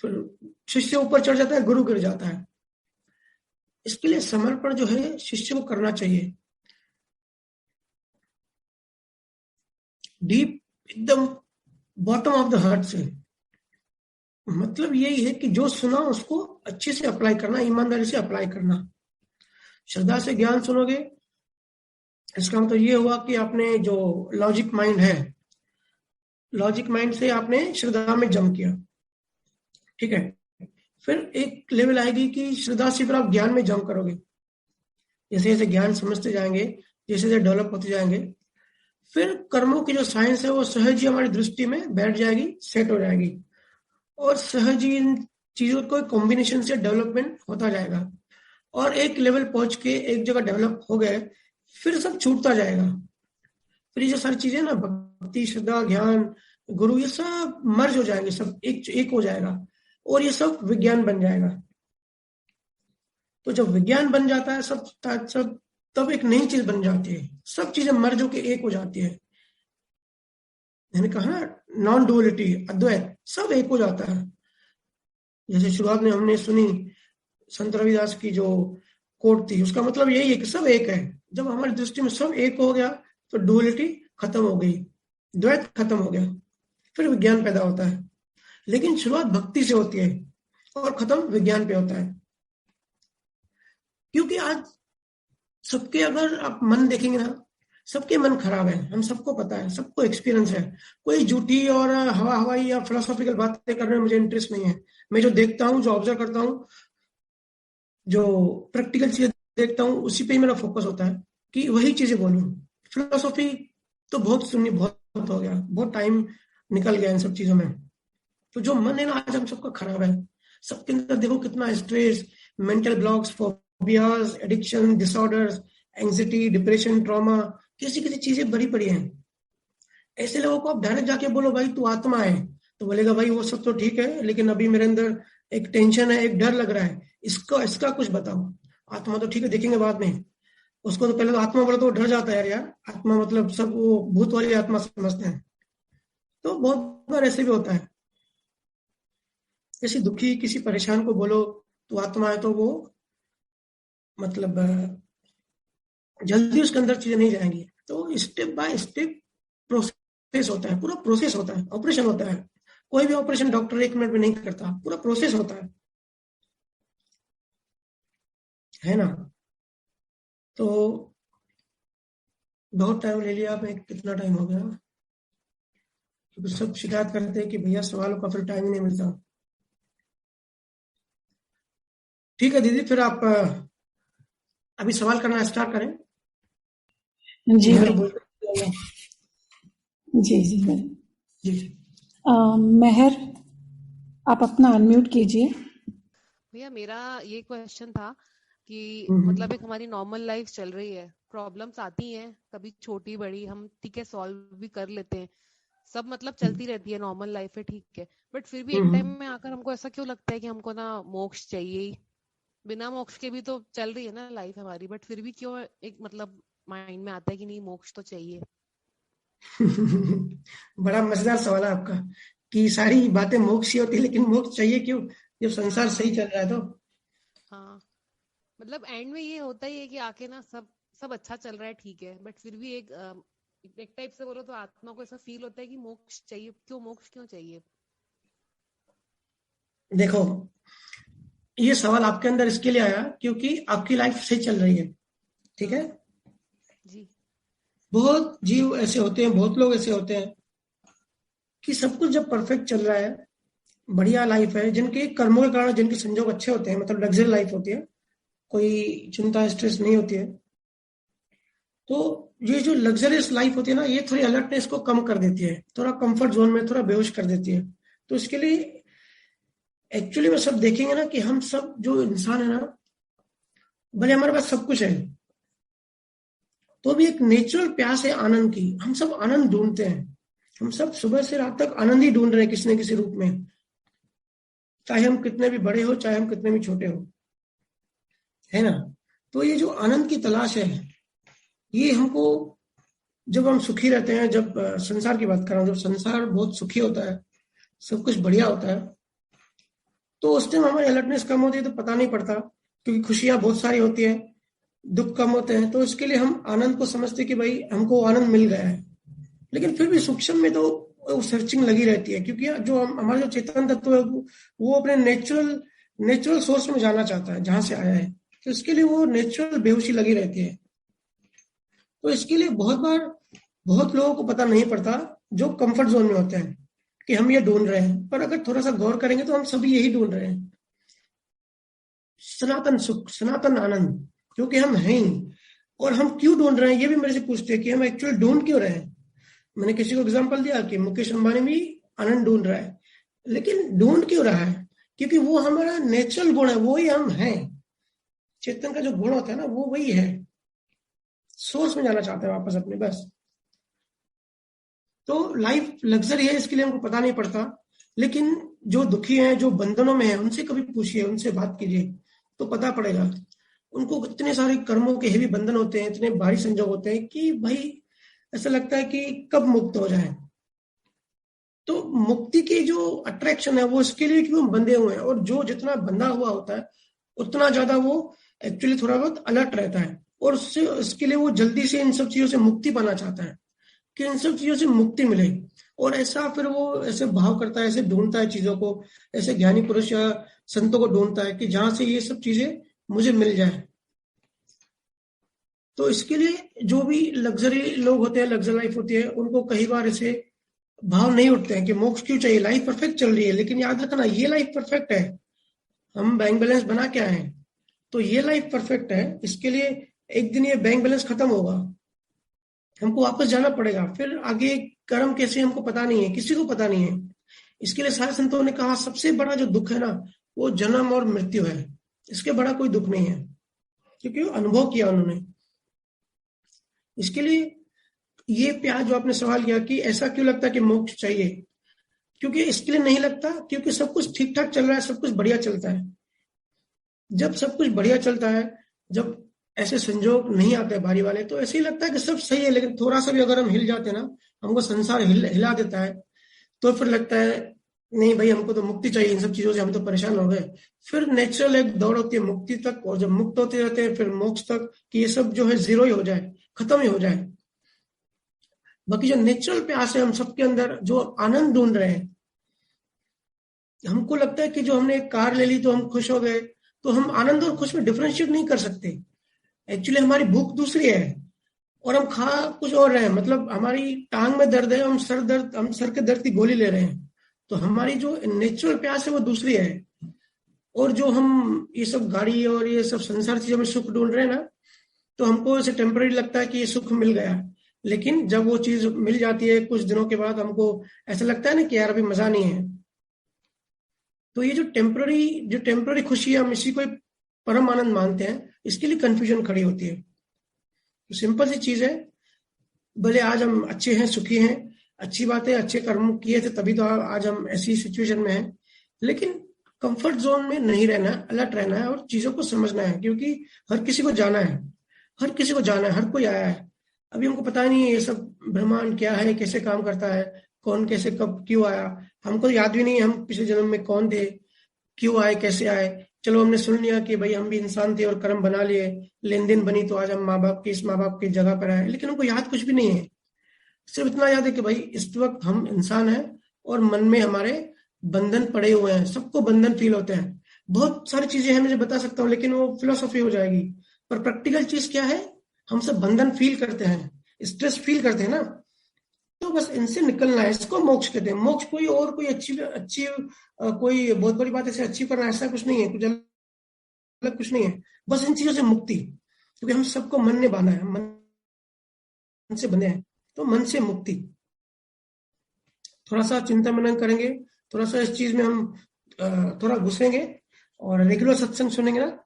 फिर शिष्य ऊपर चढ़ जाता है, गुरु गिर जाता है। इसके लिए समर्पण जो है शिष्य को करना चाहिए, डीप, एकदम बॉटम ऑफ द हार्ट से। मतलब यही है कि जो सुना उसको अच्छे से अप्लाई करना, ईमानदारी से अप्लाई करना। श्रद्धा से ज्ञान सुनोगे, इसका मतलब ये हुआ कि आपने जो लॉजिक माइंड है, लॉजिक माइंड से आपने श्रद्धा में जम किया, ठीक है। फिर एक लेवल आएगी कि श्रद्धा से फिर आप ज्ञान में जम करोगे। जैसे जैसे ज्ञान समझते जाएंगे, जैसे जैसे डेवलप होते जाएंगे, फिर कर्मों की जो साइंस है वो सहज ही हमारी दृष्टि में बैठ जाएगी, सेट हो जाएगी, और सहज ही इन चीजों को कॉम्बिनेशन से डेवलपमेंट होता जाएगा। और एक लेवल पहुंच के एक जगह डेवलप हो गए, फिर सब छूटता जाएगा। फिर ये जो सारी चीजें ना, भक्ति, श्रद्धा, ज्ञान, गुरु, ये सब मर्ज हो जाएंगे, सब एक हो जाएगा, और ये सब विज्ञान बन जाएगा। तो जब विज्ञान बन जाता है सब तब एक नई चीज बन जाती है। सब चीजें मर्ज होके एक हो जाती है। मैंने कहा ना, नॉन डुअलिटी, अद्वैत, सब एक हो जाता है। जैसे शुरुआत में हमने सुनी संत रविदास की जो कोट थी, उसका मतलब यही है कि सब एक है। जब हमारी दृष्टि में सब एक हो गया तो डुअलिटी खत्म हो गई, द्वैत खत्म हो गया, फिर विज्ञान पैदा होता है। लेकिन शुरुआत भक्ति से होती है और खत्म विज्ञान पे होता है। क्योंकि आज सबके, अगर आप मन देखेंगे ना, सबके मन खराब है, हम सबको पता है, सबको एक्सपीरियंस है। कोई झूठी और हवाई या फिलोसॉफिकल बातें करने में मुझे इंटरेस्ट नहीं है। मैं जो देखता हूँ, जो ऑब्जर्व करता हूँ, जो प्रैक्टिकल चीजें देखता हूँ, उसी पे ही मेरा फोकस होता है कि वही चीजें बोलूं। फिलोसॉफी तो बहुत सुनी, बहुत हो गया, बहुत टाइम निकल गया इन सब चीजों में। तो जो मन है ना, आज हम सबका खराब है। सबके अंदर देखो कितना stress, mental blocks, phobias, addiction, disorders, anxiety, depression, trauma, किसी किसी चीजें भरी पड़ी हैं। ऐसे लोगों को आप डायरेक्ट जाके बोलो भाई तू आत्मा है, तो बोलेगा भाई वो सब तो ठीक है, लेकिन अभी मेरे अंदर एक टेंशन है, एक डर लग रहा है, इसका कुछ बताओ। आत्मा तो ठीक है, देखेंगे बाद में। उसको तो पहले तो आत्मा बोला तो वो डर जाता है, यार आत्मा मतलब सब वो भूत वाली आत्मा समझते हैं। तो बहुत बार ऐसे भी होता है। किसी दुखी, किसी परेशान को बोलो तो आत्मा है, तो वो मतलब जल्दी उसके अंदर चीजें नहीं जाएंगी। तो स्टेप बाय स्टेप प्रोसेस होता है, पूरा प्रोसेस होता है, ऑपरेशन होता है। कोई भी ऑपरेशन डॉक्टर एक मिनट में नहीं करता, पूरा प्रोसेस होता है ना। तो बहुत टाइम ले लिया आपने, कितना टाइम हो गया? क्योंकि सब शिकायत करते हैं कि भैया सवालों का फिर टाइम ही नहीं मिलता। ठीक है दीदी, फिर आप अभी सवाल करना स्टार्ट करें। जी मेहर भैया। बोल रही है। जी जी भैया। जी। मेहर, आप अपना अनम्यूट कीजिए। भैया मेरा ये क्वेश्चन था कि हम्म। मतलब एक हमारी नॉर्मल लाइफ चल रही है, प्रॉब्लम्स आती हैं कभी छोटी बड़ी, हम ठीक है सॉल्व भी कर लेते हैं, सब मतलब चलती रहती है, नॉर्मल लाइफ है ठीक है। बट फिर भी एक टाइम हम्म। में आकर हमको ऐसा क्यों लगता है कि हमको ना मोक्ष चाहिए ही? बिना मोक्ष के भी तो चल रही है ना लाइफ हमारी, बट फिर भी क्यों एक मतलब माइंड में आता है कि नहीं मोक्ष तो चाहिए। बड़ा मजेदार सवाल है आपका कि सारी बातें मोक्ष ही होती है, लेकिन मोक्ष चाहिए क्यों जब संसार हाँ सही चल रहा है तो। हाँ, मतलब एंड में ये होता ही है कि आके ना सब सब अच्छा चल रहा है ठीक है, बट फिर भी एक टाइप से बोलो तो आत्मा को ऐसा फील होता है कि मोक्ष चाहिए, क्यों मोक्ष क्यों चाहिए। देखो, ये सवाल आपके अंदर इसके लिए आया क्योंकि आपकी लाइफ सही चल रही है, ठीक है। हाँ जी। बहुत जीव ऐसे होते हैं, बहुत लोग ऐसे होते हैं कि सब कुछ जब परफेक्ट चल रहा है, बढ़िया लाइफ है, जिनके कर्मों के कारण जिनके संजोग अच्छे होते हैं, मतलब लग्जरी लाइफ होती है, कोई चिंता स्ट्रेस नहीं होती है, तो ये जो लग्जरियस लाइफ होती है ना, ये थोड़ी अलर्टनेस को कम कर देती है, थोड़ा कंफर्ट जोन में थोड़ा बेहोश कर देती है। तो इसके लिए एक्चुअली में सब देखेंगे ना कि हम सब जो इंसान है ना, भले हमारे पास सब कुछ है, तो भी एक नेचुरल प्यास है आनंद की। हम सब आनंद ढूंढते हैं, हम सब सुबह से रात तक आनंद ही ढूंढ रहे हैं किसी न किसी रूप में, चाहे हम कितने भी बड़े हो, चाहे हम कितने भी छोटे हो, है ना। तो ये जो आनंद की तलाश है, ये हमको, जब हम सुखी रहते हैं, जब संसार की बात कर रहा हूँ, जब संसार बहुत सुखी होता है, सब कुछ बढ़िया होता है, तो उस टाइम हमारी अलर्टनेस कम होती है, तो पता नहीं पड़ता, क्योंकि खुशियां बहुत सारी होती है, दुख कम होते हैं, तो इसके लिए हम आनंद को समझते कि भाई हमको आनंद मिल गया है। लेकिन फिर भी सूक्ष्म में तो सर्चिंग लगी रहती है, क्योंकि जो हमारा जो चेतन तत्व है वो अपने नेचुरल नेचुरल सोर्स में जाना चाहता है, जहां से आया है, तो इसके लिए वो नेचुरल बेहोशी लगी रहती है। तो इसके लिए बहुत बार बहुत लोगों को पता नहीं पड़ता, जो कंफर्ट जोन में होते हैं, कि हम ये ढूंढ रहे हैं, पर अगर थोड़ा सा गौर करेंगे तो हम सभी यही ढूंढ रहे हैं, सनातन सुख, सनातन आनंद, क्योंकि हम हैं ही। और हम क्यों ढूंढ रहे हैं, ये भी मेरे से पूछते हैं कि हम एक्चुअली ढूंढ क्यों रहे हैं। मैंने किसी को एग्जांपल दिया कि मुकेश अंबानी भी आनंद ढूंढ रहा है, लेकिन ढूंढ क्यों रहा है, क्योंकि वो हमारा नेचुरल गुण है, वो ही हम हैं। चेतन का जो गुण होता है ना, वो वही है, सोर्स में जाना चाहते हैं वापस अपने, बस। तो लाइफ लग्जरी है, इसके लिए हमको पता नहीं पड़ता। लेकिन जो दुखी हैं, जो बंधनों में है, उनसे कभी पूछिए, उनसे बात कीजिए, तो पता पड़ेगा। उनको इतने सारे कर्मों के हेवी बंधन होते हैं, इतने भारी संजोग होते हैं कि भाई ऐसा लगता है कि कब मुक्त हो जाए। तो मुक्ति की जो अट्रैक्शन है, वो इसके लिए कि वो बंधे हुए हैं, और जो जितना बंधा हुआ होता है, उतना ज्यादा वो एक्चुअली थोड़ा बहुत अलर्ट रहता है, और उससे इसके लिए वो जल्दी से इन सब चीजों से मुक्ति पाना चाहता है, कि इन सब चीजों से मुक्ति मिले। और ऐसा फिर वो ऐसे भाव करता है, ऐसे ढूंढता है चीजों को, ऐसे ज्ञानी पुरुष या संतों को ढूंढता है कि जहां से ये सब चीजें मुझे मिल जाए। तो इसके लिए जो भी लग्जरी लोग होते हैं, लग्जरी लाइफ होती है, उनको कई बार ऐसे भाव नहीं उठते हैं कि मोक्ष क्यों चाहिए, लाइफ परफेक्ट चल रही है। लेकिन याद रखना, ये लाइफ परफेक्ट है, हम बैंक बैलेंस बना के आए हैं, तो ये लाइफ परफेक्ट है। इसके लिए एक दिन ये बैंक बैलेंस खत्म होगा, हमको वापस जाना पड़ेगा, फिर आगे कर्म कैसे हमको पता नहीं है, किसी को पता नहीं है। इसके लिए सारे संतों ने कहा सबसे बड़ा जो दुख है ना, वो जन्म और मृत्यु है, इसके बड़ा कोई दुख नहीं है, क्योंकि वो अनुभव किया उन्होंने। इसके लिए ये प्यार जो आपने सवाल किया कि ऐसा क्यों लगता है कि मोक्ष चाहिए, क्योंकि इसके लिए नहीं लगता, क्योंकि सब कुछ ठीक ठाक चल रहा है, सब कुछ बढ़िया चलता है। जब सब कुछ बढ़िया चलता है, जब ऐसे संजोग नहीं आते भारी वाले, तो ऐसे ही लगता है कि सब सही है। लेकिन थोड़ा सा भी अगर हम हिल जाते हैं ना, हमको संसार हिला देता है, तो फिर लगता है नहीं भाई, हमको तो मुक्ति चाहिए, इन सब चीजों से हम तो परेशान हो गए। फिर नेचुरल एक दौड़ होती है मुक्ति तक, और जब मुक्त होते रहते हैं फिर मोक्ष तक, कि ये सब जो है जीरो ही हो जाए, खत्म ही हो जाए। बाकी जो नेचुरल प्यास है हम सबके अंदर, जो आनंद ढूंढ रहे हैं, हमको लगता है कि जो हमने एक कार ले ली तो हम खुश हो गए, तो हम आनंद और खुश में डिफरेंशिएट नहीं कर सकते। एक्चुअली हमारी भूख दूसरी है, और हम खा कुछ और रहे हैं। मतलब हमारी टांग में दर्द है, हम सर के दर्द की गोली ले रहे हैं, तो हमारी जो नेचुरल प्यास है वो दूसरी है। और जो हम ये सब गाड़ी और ये सब संसार चीजों में सुख ढूंढ रहे हैं ना, तो हमको ऐसे टेम्पररी लगता है कि ये सुख मिल गया, लेकिन जब वो चीज मिल जाती है कुछ दिनों के बाद हमको ऐसा लगता है ना कि यार अभी मजा नहीं है। तो ये जो टेम्पररी खुशी है, हम इसी को परम आनंद मानते हैं, इसके लिए कंफ्यूजन खड़ी होती है। तो सिंपल सी चीज है, भले आज हम अच्छे हैं, सुखी हैं, अच्छी बात है, अच्छे कर्म किए थे तभी तो आज हम ऐसी सिचुएशन में हैं, लेकिन कंफर्ट जोन में नहीं रहना, अलर्ट रहना है और चीजों को समझना है, क्योंकि हर किसी को जाना है, हर किसी को जाना है, हर कोई आया है। अभी हमको पता नहीं है ये सब ब्रह्मांड क्या है, कैसे काम करता है, कौन कैसे कब क्यों आया, हमको याद भी नहीं है हम पिछले जन्म में कौन थे, क्यों आए, कैसे आए। चलो हमने सुन लिया कि भाई हम भी इंसान थे और कर्म बना लिए, लेन देन बनी तो आज हम इस माँ बाप की जगह पर आए, लेकिन हमको याद कुछ भी नहीं है। सिर्फ इतना याद है कि भाई इस वक्त हम इंसान हैं और मन में हमारे बंधन पड़े हुए हैं, सबको बंधन फील होते हैं। बहुत सारी चीजें हैं मुझे बता सकता हूँ, लेकिन वो फिलोसॉफी हो जाएगी। पर प्रैक्टिकल चीज क्या है, हम सब बंधन फील करते हैं, स्ट्रेस फील करते हैं ना, तो बस इनसे निकलना है, इसको मोक्ष कहते हैं। मोक्ष कोई और कोई अच्छी अच्छी कोई बहुत बड़ी बात ऐसे अचीव करना, ऐसा कुछ नहीं है, कुछ अलग कुछ नहीं है, बस इन चीजों से मुक्ति। क्योंकि हम सबको मन ने बांधा है, मन से बंधे हैं, तो मन से मुक्ति। थोड़ा सा चिंता मनन करेंगे, थोड़ा सा इस चीज में हम थोड़ा घुसेंगे और रेगुलर सत्संग सुनेंगे ना,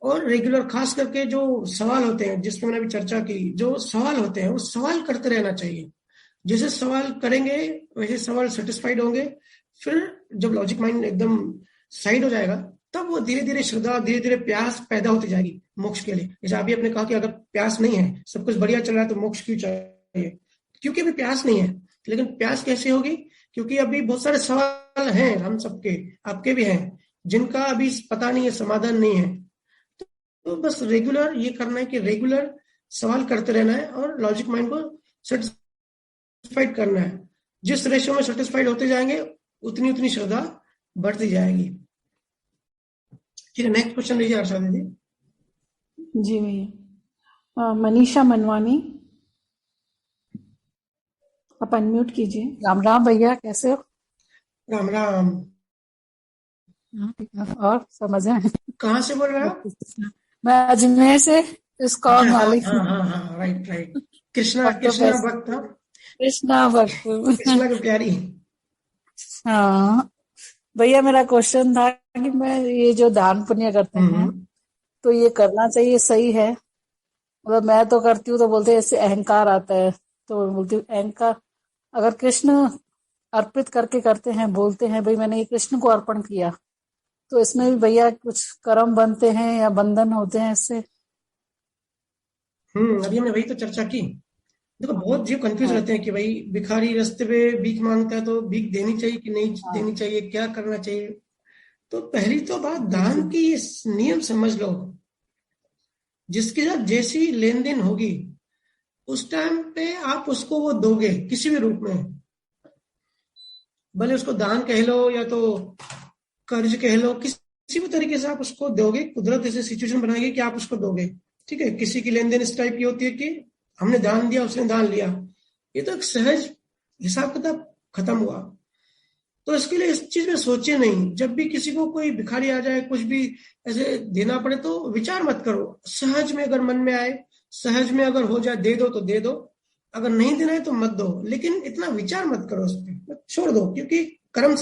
और रेगुलर खास करके जो सवाल होते हैं जिसमें मैंने अभी चर्चा की, जो सवाल होते हैं वो सवाल करते रहना चाहिए। जैसे सवाल करेंगे वैसे सवाल सेटिस्फाइड होंगे, फिर जब लॉजिक माइंड एकदम साइड हो जाएगा तब वो धीरे धीरे श्रद्धा, धीरे धीरे प्यास पैदा होती जाएगी मोक्ष के लिए। जैसे अभी आपने कहा कि अगर प्यास नहीं है, सब कुछ बढ़िया चल रहा है, तो मोक्ष क्यों चाहिए? क्योंकि अभी प्यास नहीं है। लेकिन प्यास कैसे होगी? क्योंकि अभी बहुत सारे सवाल हैं, हम सबके, आपके भी हैं, जिनका अभी पता नहीं है, समाधान नहीं है। तो बस रेगुलर ये करना है कि रेगुलर सवाल करते रहना है और लॉजिक माइंड को सेटिस्फाइड करना है। जिस रेशो में सेटिस्फाइड होते जाएंगे उतनी उतनी श्रद्धा बढ़ती जाएगी। ठीक है, नेक्स्ट क्वेश्चन लीजिए आशा दीदी। जी भैया। मनीषा मनवानी, आप अनम्यूट कीजिए। राम राम भैया, कैसे हो? राम राम। और सब मजे हैं? कहाँ से बोल रहे हो? मैं अजमेर से, इस्कॉन अच्छा, वाली। हाँ हाँ हाँ, राइट राइट। कृष्णा अब तो कृष्णा बस भक्त, हाँ? कृष्णा भक्त। कृष्णा की प्यारी। हाँ भैया, मेरा क्वेश्चन था कि मैं ये जो दान पुण्य करते हैं तो ये करना चाहिए, सही है? मतलब मैं तो करती हूँ तो बोलते हैं इससे अहंकार आता है, तो बोलती हूँ अहंकार अगर कृष्ण अर्पित करके करते हैं, बोलते हैं भाई मैंने ये कृष्ण को अर्पण किया, तो इसमें भी भैया कुछ कर्म बनते हैं या बंधन होते हैं इससे? अभी हमने वही तो चर्चा की। देखो बहुत जीव कंफ्यूज रहते हैं कि भाई भिखारी रास्ते पे भीख मांगता है तो भीख देनी चाहिए कि नहीं देनी चाहिए, क्या करना चाहिए। तो पहली तो बात, दान की नियम समझ लो। जिसके साथ जैसी लेन देन होगी उस टाइम पे आप उसको वो दोगे किसी भी रूप में, भले उसको दान कह लो या तो कर्ज कह लो, किसी भी तरीके से आप उसको दोगे। कुदरत ऐसे सिचुएशन बनाएगी कि आप उसको दोगे। ठीक है, किसी की लेन देन इस टाइप की होती है कि हमने दान दिया, उसने दान लिया, ये तो एक सहज हिसाब किताब खत्म हुआ। तो इसके लिए इस चीज में सोचे नहीं। जब भी किसी को कोई भिखारी आ जाए, कुछ भी ऐसे देना पड़े, तो विचार मत करो। सहज में अगर मन में आए, सहज में अगर हो जाए, दे दो तो दे दो, अगर नहीं देना है तो मत दो। लेकिन इतना विचार मत करो उस पर, छोड़ दो। क्योंकि कर्म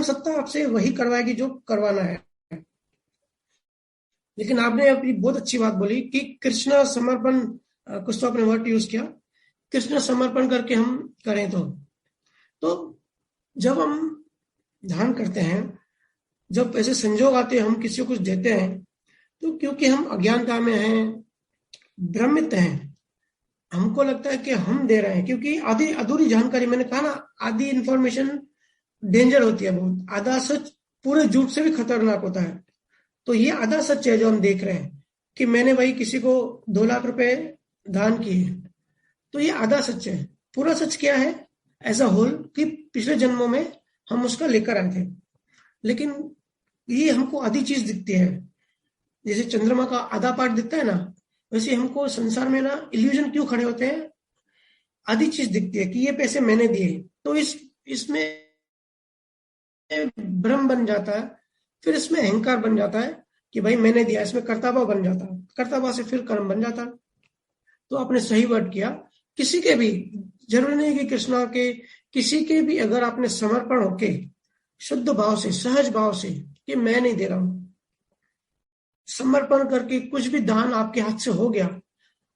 सत्ता आपसे वही करवाएगी जो करवाना है। लेकिन आपने अपनी बहुत अच्छी बात बोली कि कृष्ण समर्पण, कुछ तो आपने वर्ड यूज किया, कृष्ण समर्पण करके हम करें। तो जब हम ध्यान करते हैं, जब ऐसे संजोग आते हैं, हम किसी को कुछ देते हैं, तो क्योंकि हम अज्ञानता में हैं, भ्रमित हैं, हमको लगता है कि हम दे रहे हैं। क्योंकि आधी अधूरी जानकारी, मैंने कहा ना, आधी इंफॉर्मेशन डेंजर होती है बहुत। आधा सच पूरे झूठ से भी खतरनाक होता है। तो ये आधा सच है जो हम देख रहे हैं कि मैंने भाई किसी को 2 लाख रुपए दान किए, तो ये आधा सच है। पूरा सच क्या है एज अ होल, कि पिछले जन्मों में हम उसका लेकर आए थे। लेकिन ये हमको आधी चीज दिखती है। जैसे चंद्रमा का आधा पार्ट दिखता है ना, वैसे हमको संसार में ना इल्यूजन क्यों खड़े होते हैं, आधी चीज दिखती है कि ये पैसे मैंने दिए। तो इसमें भ्रम बन जाता है, फिर इसमें अहंकार बन जाता है, कि भाई मैंने दिया, इसमें कर्ताभाव बन जाता, कर्ताभाव से फिर कर्म बन जाता। तो आपने सही वर्ड किया। किसी के भी, जरूरी नहीं कि कृष्णा के, किसी के भी अगर आपने समर्पण होके शुद्ध भाव से, सहज भाव से, कि मैं नहीं दे रहा हूं, समर्पण करके कुछ भी दान आपके हाथ से हो गया,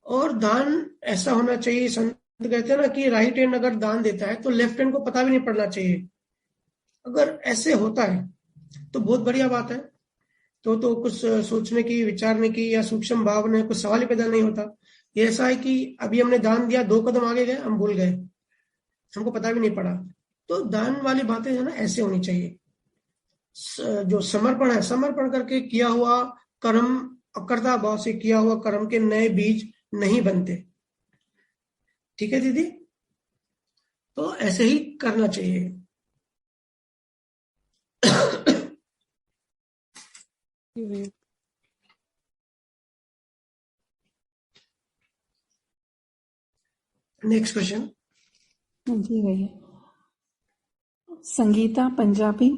और दान ऐसा होना चाहिए, संत कहते हैं ना कि राइट हैंड अगर दान देता है तो लेफ्ट हैंड को पता भी नहीं पड़ना चाहिए। अगर ऐसे होता है तो बहुत बढ़िया बात है। तो कुछ सोचने की, विचारने की या सूक्ष्म भावना, कुछ सवाल ही पैदा नहीं होता। ये ऐसा है कि अभी हमने दान दिया, 2 कदम आगे गए, हम भूल गए, हमको पता भी नहीं पड़ा। तो दान वाली बातें है ना, ऐसे होनी चाहिए। जो समर्पण है, समर्पण करके किया हुआ कर्म, अकर्ता भाव से किया हुआ कर्म के नए बीज नहीं बनते। ठीक है दीदी, तो ऐसे ही करना चाहिए। Next question. जी भैया। संगीता पंजाबी।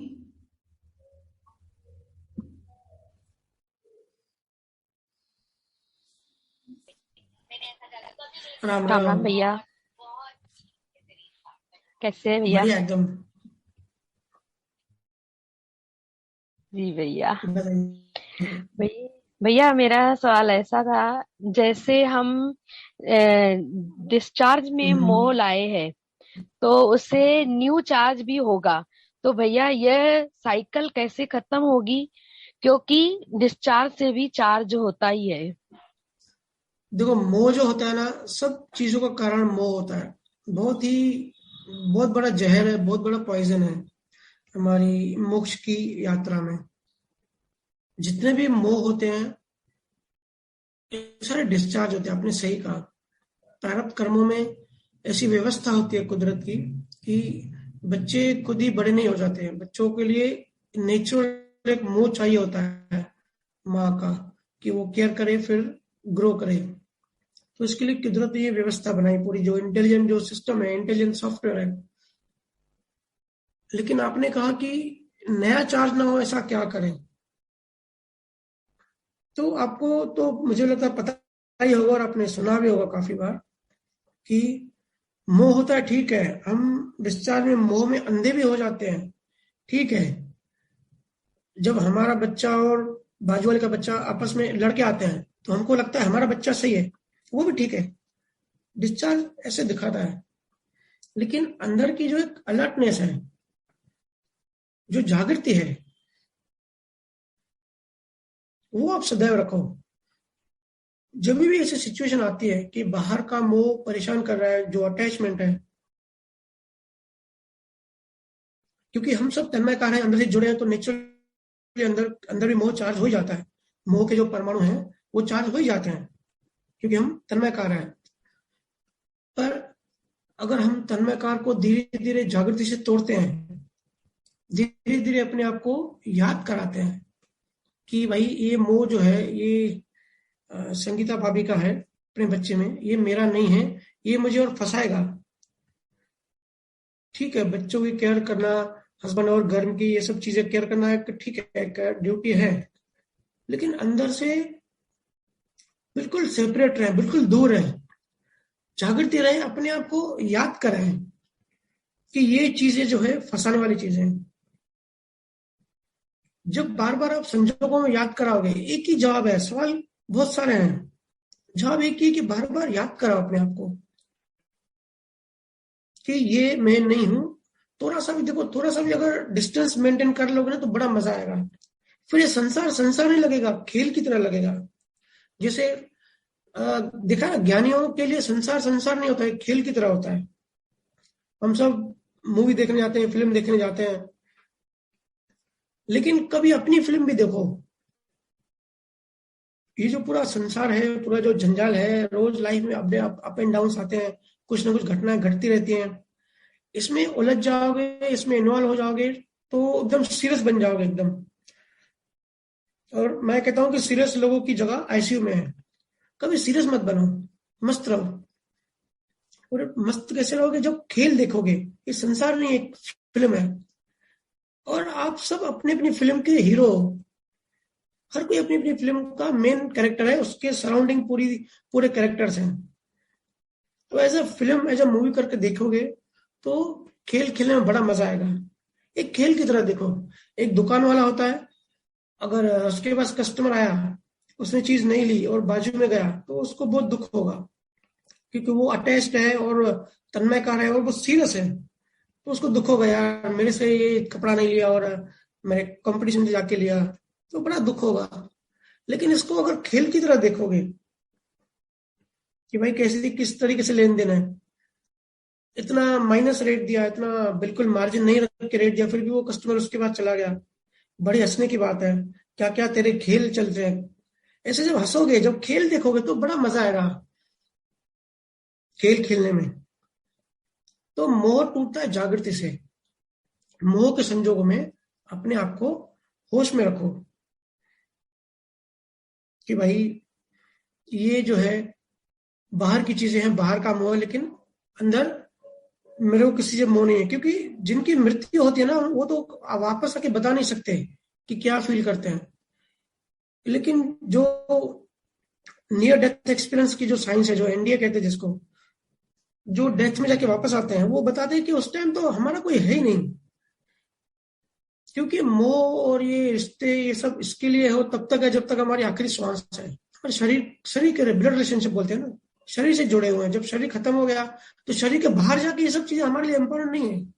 राम राम राम राम। भैया, कैसे हैं भैया? बढ़िया एकदम। जी भैया। बताइए। भैया भैया, मेरा सवाल ऐसा था, जैसे हम डिस्चार्ज में मोह लाए हैं तो उससे न्यू चार्ज भी होगा, तो भैया यह साइकिल कैसे खत्म होगी? क्योंकि डिस्चार्ज से भी चार्ज होता ही है। देखो, मोह जो होता है ना, सब चीजों का कारण मोह होता है। बहुत बड़ा जहर है, बहुत बड़ा पॉइजन है हमारी मोक्ष की यात्रा में। जितने भी मोह होते हैं, ये सारे डिस्चार्ज होते हैं। आपने सही कहा, प्रारब्ध कर्मों में ऐसी व्यवस्था होती है कुदरत की कि बच्चे खुद ही बड़े नहीं हो जाते हैं। बच्चों के लिए नेचुरल एक मोह चाहिए होता है माँ का, कि वो केयर करे, फिर ग्रो करे। तो इसके लिए कुदरत ने ये व्यवस्था बनाई पूरी, जो इंटेलिजेंट जो सिस्टम है, इंटेलिजेंट सॉफ्टवेयर है। लेकिन आपने कहा कि नया चार्ज ना हो, ऐसा क्या करें? तो आपको तो मुझे लगता है पता ही होगा, और आपने सुना भी होगा काफी बार, कि मोह होता है, ठीक है, हम डिस्चार्ज में मोह में अंधे भी हो जाते हैं, ठीक है। जब हमारा बच्चा और बाजू वाले का बच्चा आपस में लड़के आते हैं तो हमको लगता है हमारा बच्चा सही है, वो भी ठीक है, डिस्चार्ज ऐसे दिखाता है। लेकिन अंदर की जो एक अलर्टनेस है, जो जागृति है, वो आप सदैव रखो। जब भी ऐसी सिचुएशन आती है कि बाहर का मोह परेशान कर रहा है, जो अटैचमेंट है, क्योंकि हम सब तन्मयकार हैं, अंदर से जुड़े हैं, तो नेचुरली अंदर भी मोह चार्ज हो जाता है। मोह के जो परमाणु हैं वो चार्ज हो ही जाते हैं, क्योंकि हम तन्मयकार हैं। पर अगर हम तन्मयकार को धीरे धीरे जागृति से तोड़ते हैं, धीरे धीरे अपने आप को याद कराते हैं कि भाई ये मोह जो है, ये संगीता भाभी का है अपने बच्चे में, ये मेरा नहीं है, ये मुझे और फंसाएगा। ठीक है, बच्चों की केयर करना, हस्बैंड और घर की ये सब चीजें केयर करना है, ठीक है, ड्यूटी है। लेकिन अंदर से बिल्कुल सेपरेट रहे, बिल्कुल दूर रहे, जागृति रहे, अपने आप को याद करें कि ये चीजें जो है फंसाने वाली चीजें हैं। जब बार बार आप संजोगों में याद कराओगे, एक ही जवाब है, सवाल बहुत सारे हैं, जवाब एक ही कि बार बार याद कराओ अपने आप को कि ये मैं नहीं हूं। थोड़ा सा भी देखो, थोड़ा सा भी अगर डिस्टेंस मेंटेन कर लोगे ना तो बड़ा मजा आएगा। फिर ये संसार संसार नहीं लगेगा, खेल की तरह लगेगा। जैसे देखा ना, ज्ञानियों के लिए संसार संसार नहीं होता है, खेल की तरह होता है। हम सब मूवी देखने जाते हैं, फिल्म देखने जाते हैं, लेकिन कभी अपनी फिल्म भी देखो। ये जो पूरा संसार है, पूरा जो जंजाल है, रोज लाइफ में अप एंड डाउन आते हैं, कुछ ना कुछ घटनाएं घटती रहती हैं, इसमें उलझ जाओगे, इसमें इन्वॉल्व हो जाओगे तो एकदम सीरियस बन जाओगे एकदम। और मैं कहता हूं कि सीरियस लोगों की जगह आईसीयू में है। कभी सीरियस मत बनो, मस्त रहो। और मस्त कैसे रहोगे? जब खेल देखोगे। ये संसार नहीं, एक फिल्म है, और आप सब अपने अपनी फिल्म के हीरो हो। हर कोई अपनी अपनी फिल्म का मेन कैरेक्टर है, उसके सराउंडिंग पूरे कैरेक्टर्स हैं। तो as a film, as a movie करके देखोगे तो खेल खेलने में बड़ा मजा आएगा। एक खेल की तरह देखो, एक दुकान वाला होता है, अगर उसके पास कस्टमर आया, उसने चीज नहीं ली और बाजू में गया, तो उसको बहुत दुख होगा, क्योंकि वो अटैच्ड है और तन्मयकार है और वो सीरियस है। तो उसको दुख होगा, यार मेरे से ये कपड़ा नहीं लिया और मैंने कंपटीशन में जाके लिया, तो बड़ा दुख होगा। लेकिन इसको अगर खेल की तरह देखोगे कि भाई कैसे किस तरीके से लेन देन है, इतना माइनस रेट दिया, इतना बिल्कुल मार्जिन नहीं रख के रेट दिया, फिर भी वो कस्टमर उसके बाद चला गया, बड़ी हंसने की बात है। क्या क्या तेरे खेल चल रहे हैं। ऐसे जब हंसोगे, जब खेल देखोगे तो बड़ा मजा आएगा खेल खेलने में। तो मोह टूटता है जागृति से। मोह के संजोगों में अपने आप को होश में रखो कि भाई ये जो है बाहर की चीजें हैं, बाहर का मोह है, लेकिन अंदर मेरे को किसी से मोह नहीं है। क्योंकि जिनकी मृत्यु होती है ना, वो तो वापस आके बता नहीं सकते कि क्या फील करते हैं। लेकिन जो नियर डेथ एक्सपीरियंस की जो साइंस है, जो एनडीए कहते हैं जिसको, जो डेथ में जाके वापस आते हैं, वो बताते हैं कि उस टाइम तो हमारा कोई है ही नहीं। क्योंकि मोह और ये रिश्ते, ये सब इसके लिए हो तब तक है जब तक हमारी आखिरी श्वास है। और शरीर के ब्लड रिलेशनशिप बोलते हैं ना, शरीर से जुड़े हुए हैं। जब शरीर खत्म हो गया तो शरीर के बाहर जाके ये सब चीजें हमारे लिए इंपॉर्टेंट नहीं है।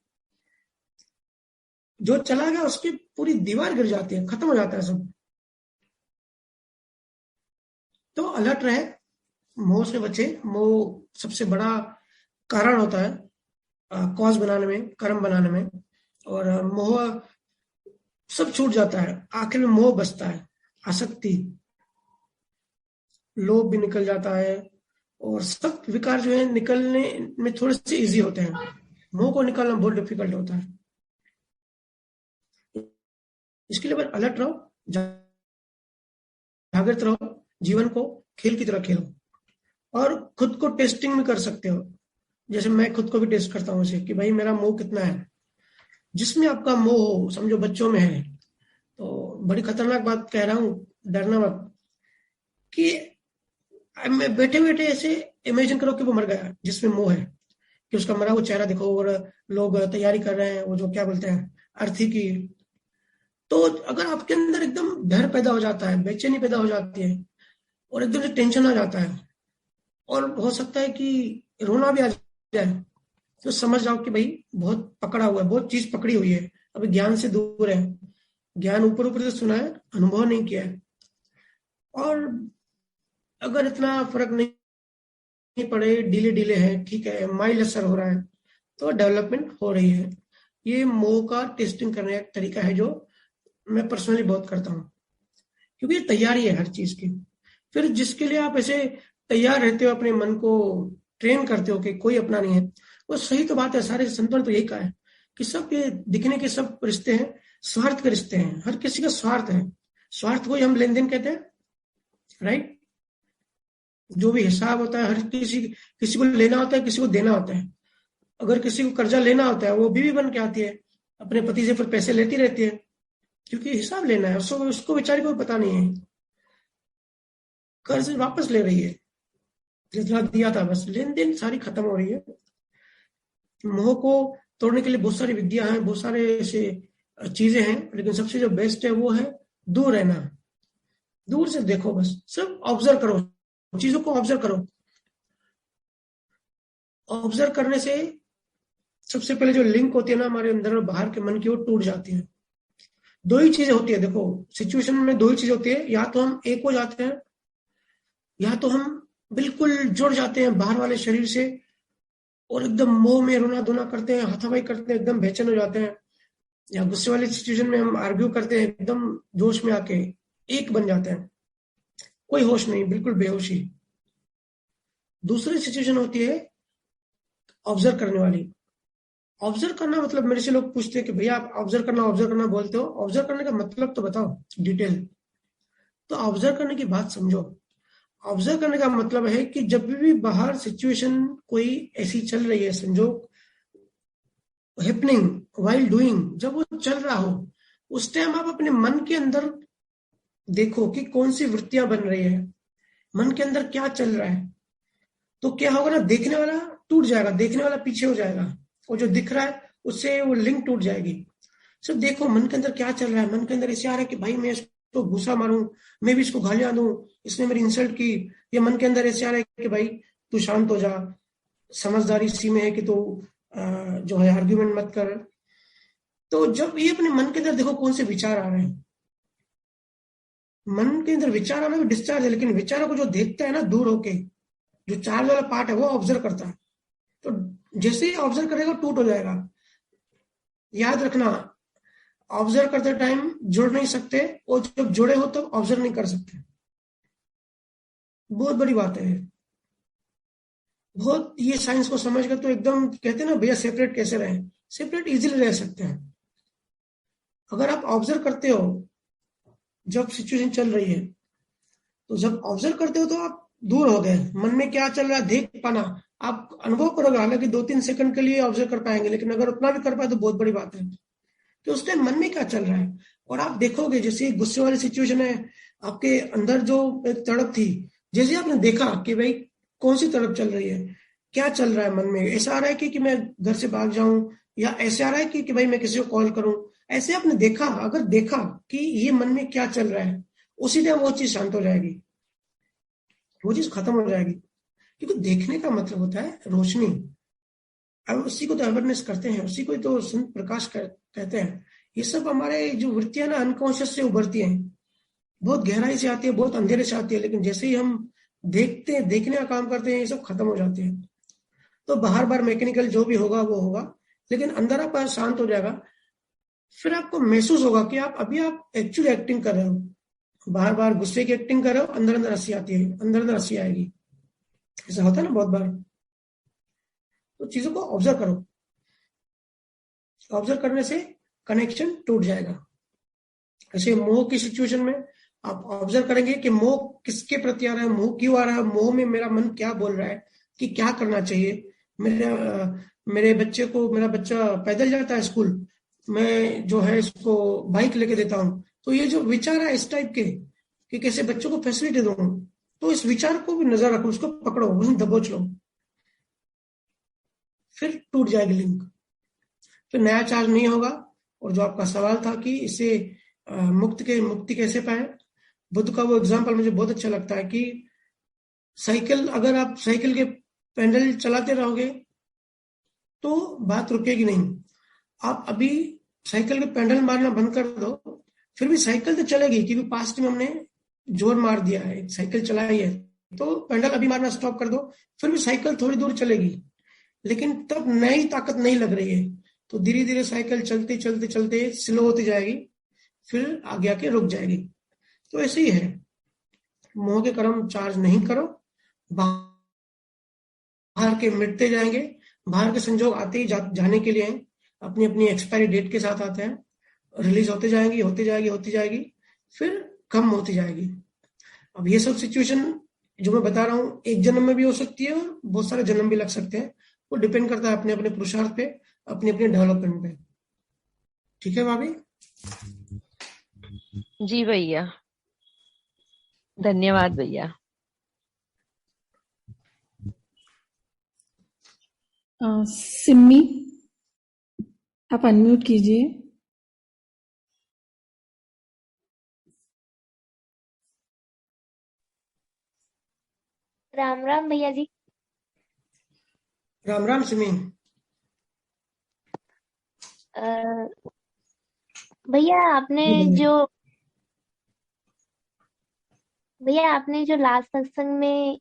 जो चला गया उसकी पूरी दीवार गिर जाती है, खत्म हो जाता है सब। तो अलर्ट रहे, मोह से बचे। मोह सबसे बड़ा कारण होता है कॉज बनाने में, कर्म बनाने में। और मोह सब छूट जाता है, आखिर में मोह बचता है, आसक्ति, लोभ भी निकल जाता है। और सब विकार जो है निकलने में थोड़े से इजी होते हैं। मोह को निकालना बहुत डिफिकल्ट होता है। इसके लिए बस अलर्ट रहो, जागृत रहो, जीवन को खेल की तरह खेलो। और खुद को टेस्टिंग भी कर सकते हो। जैसे मैं खुद को भी टेस्ट करता हूँ कि भाई मेरा मोह कितना है। जिसमें आपका मोह हो, समझो बच्चों में है, तो बड़ी खतरनाक बात कह रहा हूँ, डरना मत। कि बैठे बैठे ऐसे इमेजिन करो कि वो मर गया, जिसमें मोह है, कि उसका मरा हुआ चेहरा देखो और लोग तैयारी कर रहे हैं, वो जो क्या बोलते हैं अर्थी की। तो अगर आपके अंदर एकदम डर पैदा हो जाता है, बेचैनी पैदा हो जाती है और एकदम से टेंशन आ जाता है और हो सकता है कि रोना भी आ जाए, तो समझ जाओ कि भाई बहुत पकड़ा हुआ है, बहुत चीज पकड़ी हुई है, अभी ज्ञान से दूर है। ज्ञान ऊपर ऊपर से सुना है, अनुभव नहीं किया है। और अगर इतना फर्क नहीं पड़े, डीले है, ठीक है, माइल्ड असर हो रहा है, तो डेवलपमेंट हो रही है। ये मोह का टेस्टिंग करने का तरीका है जो मैं पर्सनली बहुत करता हूँ, क्योंकि तैयारी है हर चीज की। फिर जिसके लिए आप ऐसे तैयार रहते हो, अपने मन को ट्रेन करते हो कि कोई अपना नहीं है, वो सही तो बात है। सारे संतों ने तो यही कहा है कि सब ये दिखने के सब रिश्ते हैं स्वार्थ के रिश्ते हैं। हर किसी का स्वार्थ है, स्वार्थ को ही हम लेन देन कहते हैं, राइट। जो भी हिसाब होता है, हर किसी को लेना होता है, किसी को देना होता है। अगर किसी को कर्जा लेना होता है, वो बीवी बन के आती है, अपने पति से फिर पैसे लेती रहती है, क्योंकि हिसाब लेना है। उसको बेचारी को पता नहीं है, कर्ज वापस ले रही है, जितना दिया था बस, लेन देन सारी खत्म हो रही है। मोह को तोड़ने के लिए बहुत सारी विद्या हैं, बहुत सारे ऐसे चीजें हैं, लेकिन सबसे जो बेस्ट है वो है दूर रहना। दूर से देखो, बस सिर्फ ऑब्जर्व करो, चीजों को ऑब्जर्व करो। ऑब्जर्व करने से सबसे पहले जो लिंक होती है ना हमारे अंदर और बाहर के मन की, वो टूट जाती है। दो ही चीजें होती है, देखो सिचुएशन में दो ही चीजें होती है, या तो हम एक हो जाते हैं, या तो हम बिल्कुल जुड़ जाते हैं बाहर वाले शरीर से और एकदम मोह में रोना धोना करते हैं, हाथापाई करते हैं, एकदम बेचैन हो जाते हैं। या गुस्से वाली सिचुएशन में हम आर्ग्यू करते हैं, एकदम जोश में आके एक बन जाते हैं, कोई होश नहीं, बिल्कुल बेहोशी। दूसरी सिचुएशन होती है ऑब्जर्व करने वाली। ऑब्जर्व करना मतलब, मेरे से लोग पूछते हैं कि भैया आप ऑब्जर्व करना बोलते हो, ऑब्जर्व करने का मतलब तो बताओ डिटेल। तो ऑब्जर्व करने की बात समझो। ऑब्जर्व करने का मतलब है कि जब भी बाहर सिचुएशन कोई ऐसी चल रही है, संजोग हैपनिंग व्हाइल डूइंग, जब वो चल रहा हो, उस टाइम आप अपने मन के अंदर देखो कि कौन सी वृत्तियां बन रही है, मन के अंदर क्या चल रहा है। तो क्या होगा ना, देखने वाला टूट जाएगा, देखने वाला पीछे हो जाएगा, और जो दिख रहा है उससे वो लिंक टूट जाएगी। सिर्फ देखो मन के अंदर क्या चल रहा है। मन के अंदर ऐसे आ रहा है कि भाई मैं इसको घूसा मारूं, मैं भी इसको गालियां दूं, इसने मेरी इंसल्ट की। या मन के अंदर ऐसे आ रहा है कि भाई तू शांत हो जा, समझदारी इसी में है कि तू जो है आर्ग्यूमेंट मत कर। तो जब ये अपने मन के अंदर देखो कौन से विचार आ रहे हैं, मन के अंदर विचार आना भी डिस्चार्ज है, लेकिन विचारों को जो देखता है ना दूर होके, जो चार्ज वाला पार्ट है वो ऑब्जर्व करता है। तो जैसे ही ऑब्जर्व करेगा टूट हो जाएगा। याद रखना, ऑब्जर्व करते टाइम जुड़ नहीं सकते, और जब जुड़े हो तब ऑब्जर्व नहीं कर सकते। बहुत बड़ी बात है। बहुत ये साइंस को समझ कर तो एकदम कहते हैं ना भैया सेपरेट कैसे रहें, सेपरेट इजीली रह सकते हैं। अगर आप ऑब्जर्व करते हो जब सिचुएशन चल रही है, तो जब ऑब्जर्व करते हो तो आप दूर हो गए। मन में क्या चल रहा है देख पाना, आप अनुभव करोगे। हालांकि 2-3 सेकंड के लिए ऑब्जर्व कर पाएंगे, लेकिन अगर उतना भी कर पाए तो बहुत बड़ी बात है। तो उस टाइम मन में क्या चल रहा है, और आप देखोगे जैसे गुस्से वाली सिचुएशन है, आपके अंदर जो एक तड़प थी, जैसे आपने देखा कि भाई कौन सी तड़प चल रही है, क्या चल रहा है मन में। ऐसा आ रहा है कि मैं घर से भाग जाऊं, या ऐसे आ रहा है कि भाई मैं किसी को कॉल करूं। ऐसे आपने देखा, अगर देखा कि ये मन में क्या चल रहा है, उसी टाइम वो चीज शांत हो जाएगी, वो चीज खत्म हो जाएगी। क्योंकि देखने का मतलब होता है रोशनी। अब उसी को तो अवेयरनेस करते हैं, उसी को तो प्रकाश कहते हैं। ये सब हमारे जो वृत्तियां ना अनकॉन्शियस से उभरती हैं, बहुत गहराई से आती है, बहुत अंधेरे से आती है, लेकिन जैसे ही हम देखते हैं, देखने का काम करते हैं, ये सब खत्म हो जाते हैं। तो बाहर बार मैकेनिकल जो भी होगा वो होगा, लेकिन अंदर आपका शांत हो जाएगा। फिर आपको महसूस होगा कि आप एक्चुअली एक्टिंग कर रहे हो। बार बार गुस्से की एक्टिंग कर रहे हो, अंदर अंदर हंसी आती है, अंदर अंदर हंसी आएगी। ऐसा होता है ना बहुत बार। तो चीजों को ऑब्जर्व करो, ऑब्जर्व करने से कनेक्शन टूट जाएगा। ऐसे मोह की सिचुएशन में आप ऑब्जर्व करेंगे कि मोह किसके प्रति आ रहा है, मोह क्यों आ रहा है, मोह में मेरा मन क्या बोल रहा है कि क्या करना चाहिए। मेरे मेरा बच्चा पैदल जाता है स्कूल, मैं जो है इसको बाइक लेके देता हूँ। तो ये जो विचार है इस टाइप के कि कैसे बच्चों को फैसिलिटी दूं, तो इस विचार को भी नजर रखो, उसको पकड़ो, वहीं दबोच लो, फिर टूट जाएगी लिंक, फिर नया चार्ज नहीं होगा। और जो आपका सवाल था कि इसे मुक्ति कैसे पाए, बुद्ध का वो एग्जाम्पल मुझे बहुत अच्छा लगता है कि अगर आप साइकिल के पैडल चलाते रहोगे तो बात रुकेगी नहीं। आप अभी साइकिल के पैडल मारना बंद कर दो, फिर भी साइकिल तो चलेगी, क्योंकि पास्ट में हमने जोर मार दिया है, साइकिल चलाई है। तो पैडल अभी मारना स्टॉप कर दो, फिर भी साइकिल थोड़ी दूर चलेगी, लेकिन तब नई ताकत नहीं लग रही है। तो धीरे धीरे साइकिल चलते चलते चलते स्लो होती जाएगी, फिर आगे आके रुक जाएगी। तो ऐसे ही है, मोह के कर्म चार्ज नहीं करो, बाहर के मिटते जाएंगे। बाहर के संजोग आते ही जाने के लिए हैं, अपनी अपनी एक्सपायरी डेट के साथ आते हैं, रिलीज होती जाएगी, फिर कम होती जाएगी। अब ये सब सिचुएशन जो मैं बता रहा हूँ एक जन्म में भी हो सकती है, और बहुत सारे जन्म भी लग सकते हैं। वो डिपेंड करता है अपने अपने पुरुषार्थ पे, अपने अपने डेवलपमेंट पे। ठीक है भाभी? जी भैया, धन्यवाद भैया। सिम्मी, आप अनम्यूट कीजिए। राम राम भैया जी। राम राम सिमी। भैया आपने जो लास्ट सत्संग में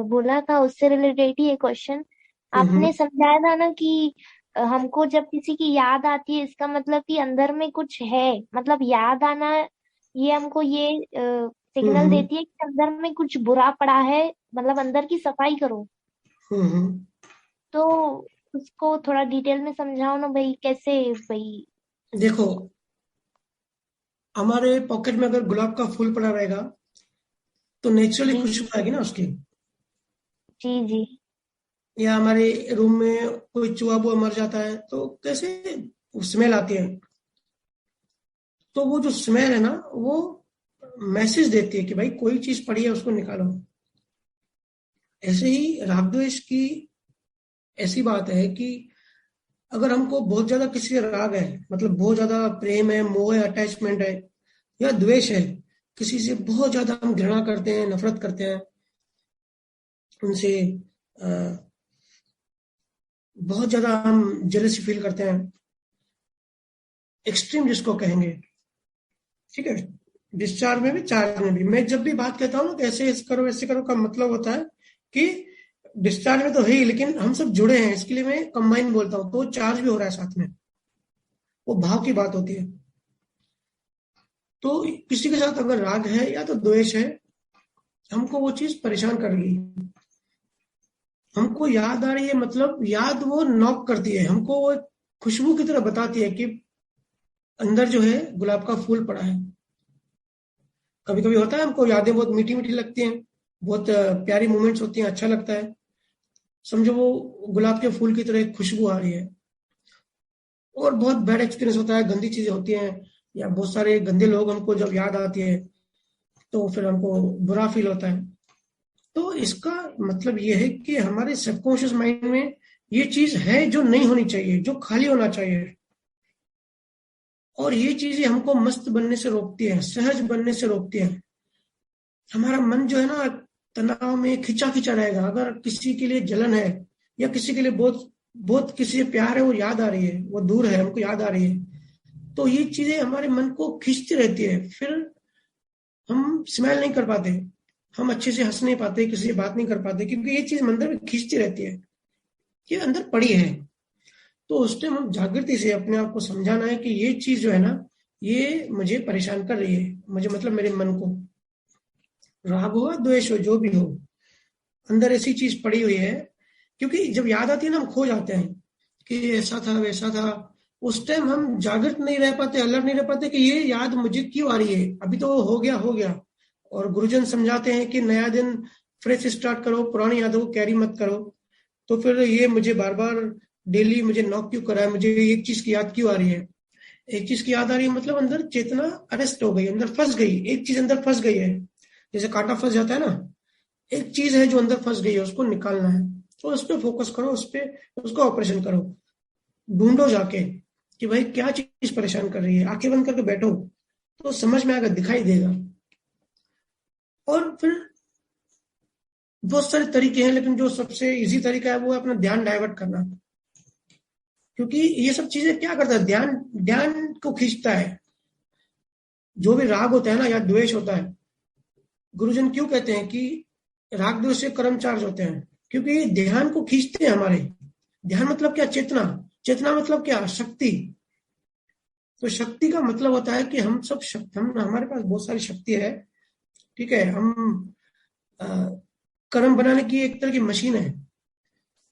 बोला था, उससे रिलेटेड ही एक क्वेश्चन। आपने समझाया था ना कि हमको जब किसी की याद आती है, इसका मतलब कि अंदर में कुछ है, मतलब याद आना ये हमको ये सिग्नल देती है कि अंदर में कुछ बुरा पड़ा है, मतलब अंदर की सफाई करो। तो उसको थोड़ा डिटेल में समझाओ ना भाई, कैसे भाई। देखो, हमारे पॉकेट में अगर गुलाब का फूल पड़ा रहेगा तो नेचुरली खुशबू आएगी ना उसकी। जी जी। या हमारे रूम में कोई चूहा बुआ मर जाता है तो कैसे स्मेल आती है। तो वो जो स्मेल है ना, वो मैसेज देती है कि भाई कोई चीज पड़ी है उसको निकालो। ऐसे ही राग द्वेष की ऐसी बात है कि अगर हमको बहुत ज्यादा किसी से राग है, मतलब बहुत ज्यादा प्रेम है, मोह है, अटैचमेंट है, या द्वेष है, किसी से बहुत ज्यादा हम घृणा करते हैं, नफरत करते हैं, उनसे बहुत ज्यादा हम जेलसी फील करते हैं, एक्सट्रीम जिसको कहेंगे, ठीक है। डिस्चार्ज में भी, चार्ज में भी। मैं जब भी बात कहता हूँ ऐसे करो वैसे करो का मतलब होता है कि डिस्चार्ज में तो है ही, लेकिन हम सब जुड़े हैं, इसके लिए मैं कंबाइन बोलता हूँ, तो चार्ज भी हो रहा है साथ में, वो भाव की बात होती है। तो किसी के साथ अगर राग है या तो द्वेष है, हमको वो चीज परेशान कर रही है, हमको याद आ रही है, मतलब याद वो नॉक करती है, हमको वो खुशबू की तरह बताती है कि अंदर जो है गुलाब का फूल पड़ा है। कभी कभी होता है हमको यादें बहुत मीठी मीठी लगती हैं, बहुत प्यारी मोमेंट्स होती हैं, अच्छा लगता है, समझो वो गुलाब के फूल की तरह एक खुशबू आ रही है। और बहुत बैड एक्सपीरियंस होता है, गंदी चीजें होती हैं, या बहुत सारे गंदे लोग हमको जब याद आती है तो फिर हमको बुरा फील होता है। तो इसका मतलब ये है कि हमारे सबकॉन्शियस माइंड में ये चीज है जो नहीं होनी चाहिए, जो खाली होना चाहिए, और ये चीजें हमको मस्त बनने से रोकती है, सहज बनने से रोकती है। हमारा मन जो है ना तनाव में खिंचा खिंचा रहेगा। अगर किसी के लिए जलन है या किसी के लिए बहुत बहुत किसी से प्यार है, वो याद आ रही है, वो दूर है, हमको याद आ रही है, तो ये चीजें हमारे मन को खींचती रहती है। फिर हम स्माइल नहीं कर पाते, हम अच्छे से हंस नहीं पाते, किसी से बात नहीं कर पाते, क्योंकि ये चीज अंदर में खींचती रहती है, ये अंदर पड़ी है। तो उस टाइम हम जागृति से अपने आप को समझाना है कि ये चीज जो है ना, ये मुझे परेशान कर रही है, मुझे मतलब मेरे मन को, राग हो द्वेष हो जो भी हो, अंदर ऐसी चीज पड़ी हुई है। क्योंकि जब याद आती है ना, हम खो जाते हैं कि ऐसा था वैसा था। उस टाइम हम जागृत नहीं रह पाते, अलर्ट नहीं रह पाते कि ये याद मुझे क्यों आ रही है, अभी तो हो गया। और गुरुजन समझाते हैं कि नया दिन फ्रेश स्टार्ट करो, पुरानी यादों को कैरी मत करो। तो फिर ये मुझे बार बार डेली मुझे नॉक क्यों करा है, मुझे एक चीज की याद क्यों आ रही है, एक चीज की याद आ रही है, मतलब अंदर चेतना अरेस्ट हो गई, अंदर फंस गई, एक चीज अंदर फंस गई है, जैसे कांटा फंस जाता है ना, एक चीज है जो अंदर फंस गई है, उसको निकालना है। तो उस पर फोकस करो, उसको ऑपरेशन करो, ढूंढो जाके कि भाई क्या चीज परेशान कर रही है, आंखें बंद करके बैठो तो समझ में आएगा, दिखाई देगा। और फिर बहुत सारे तरीके हैं, लेकिन जो सबसे इजी तरीका है वो है अपना ध्यान डाइवर्ट करना। क्योंकि ये सब चीजें क्या करता है, ध्यान को खींचता है। जो भी राग होता है ना या द्वेष होता है, गुरुजन क्यों कहते हैं कि राग द्वेष से कर्म चार्ज होते हैं, क्योंकि ये ध्यान को खींचते हैं हमारे। ध्यान मतलब क्या, चेतना मतलब क्या, शक्ति। तो शक्ति का मतलब होता है कि हम सब हमारे पास बहुत सारी शक्ति है, ठीक है। हम कर्म बनाने की एक तरह की मशीन है,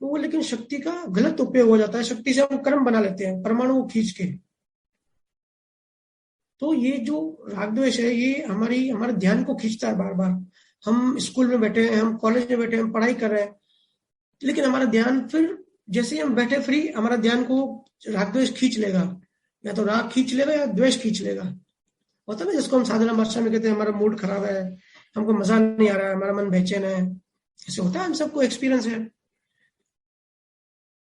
तो वो लेकिन शक्ति का गलत उपयोग हो जाता है, शक्ति से हम कर्म बना लेते हैं, परमाणु को खींच के। तो ये जो राग द्वेष है, ये हमारे ध्यान को खींचता है बार बार। हम स्कूल में बैठे हैं, हम कॉलेज में बैठे हैं, हम पढ़ाई कर रहे हैं, लेकिन हमारा ध्यान फिर जैसे ही हम बैठे फ्री, हमारा ध्यान को राग द्वेष खींच लेगा, या तो राग खींच लेगा या द्वेष खींच लेगा। होता है ना, जिसको हम साधना भाषा में कहते हैं हमारा मूड खराब है, हमको मजा नहीं आ रहा है, हमारा मन बेचैन है, ऐसे होता है, हम सबको एक्सपीरियंस है।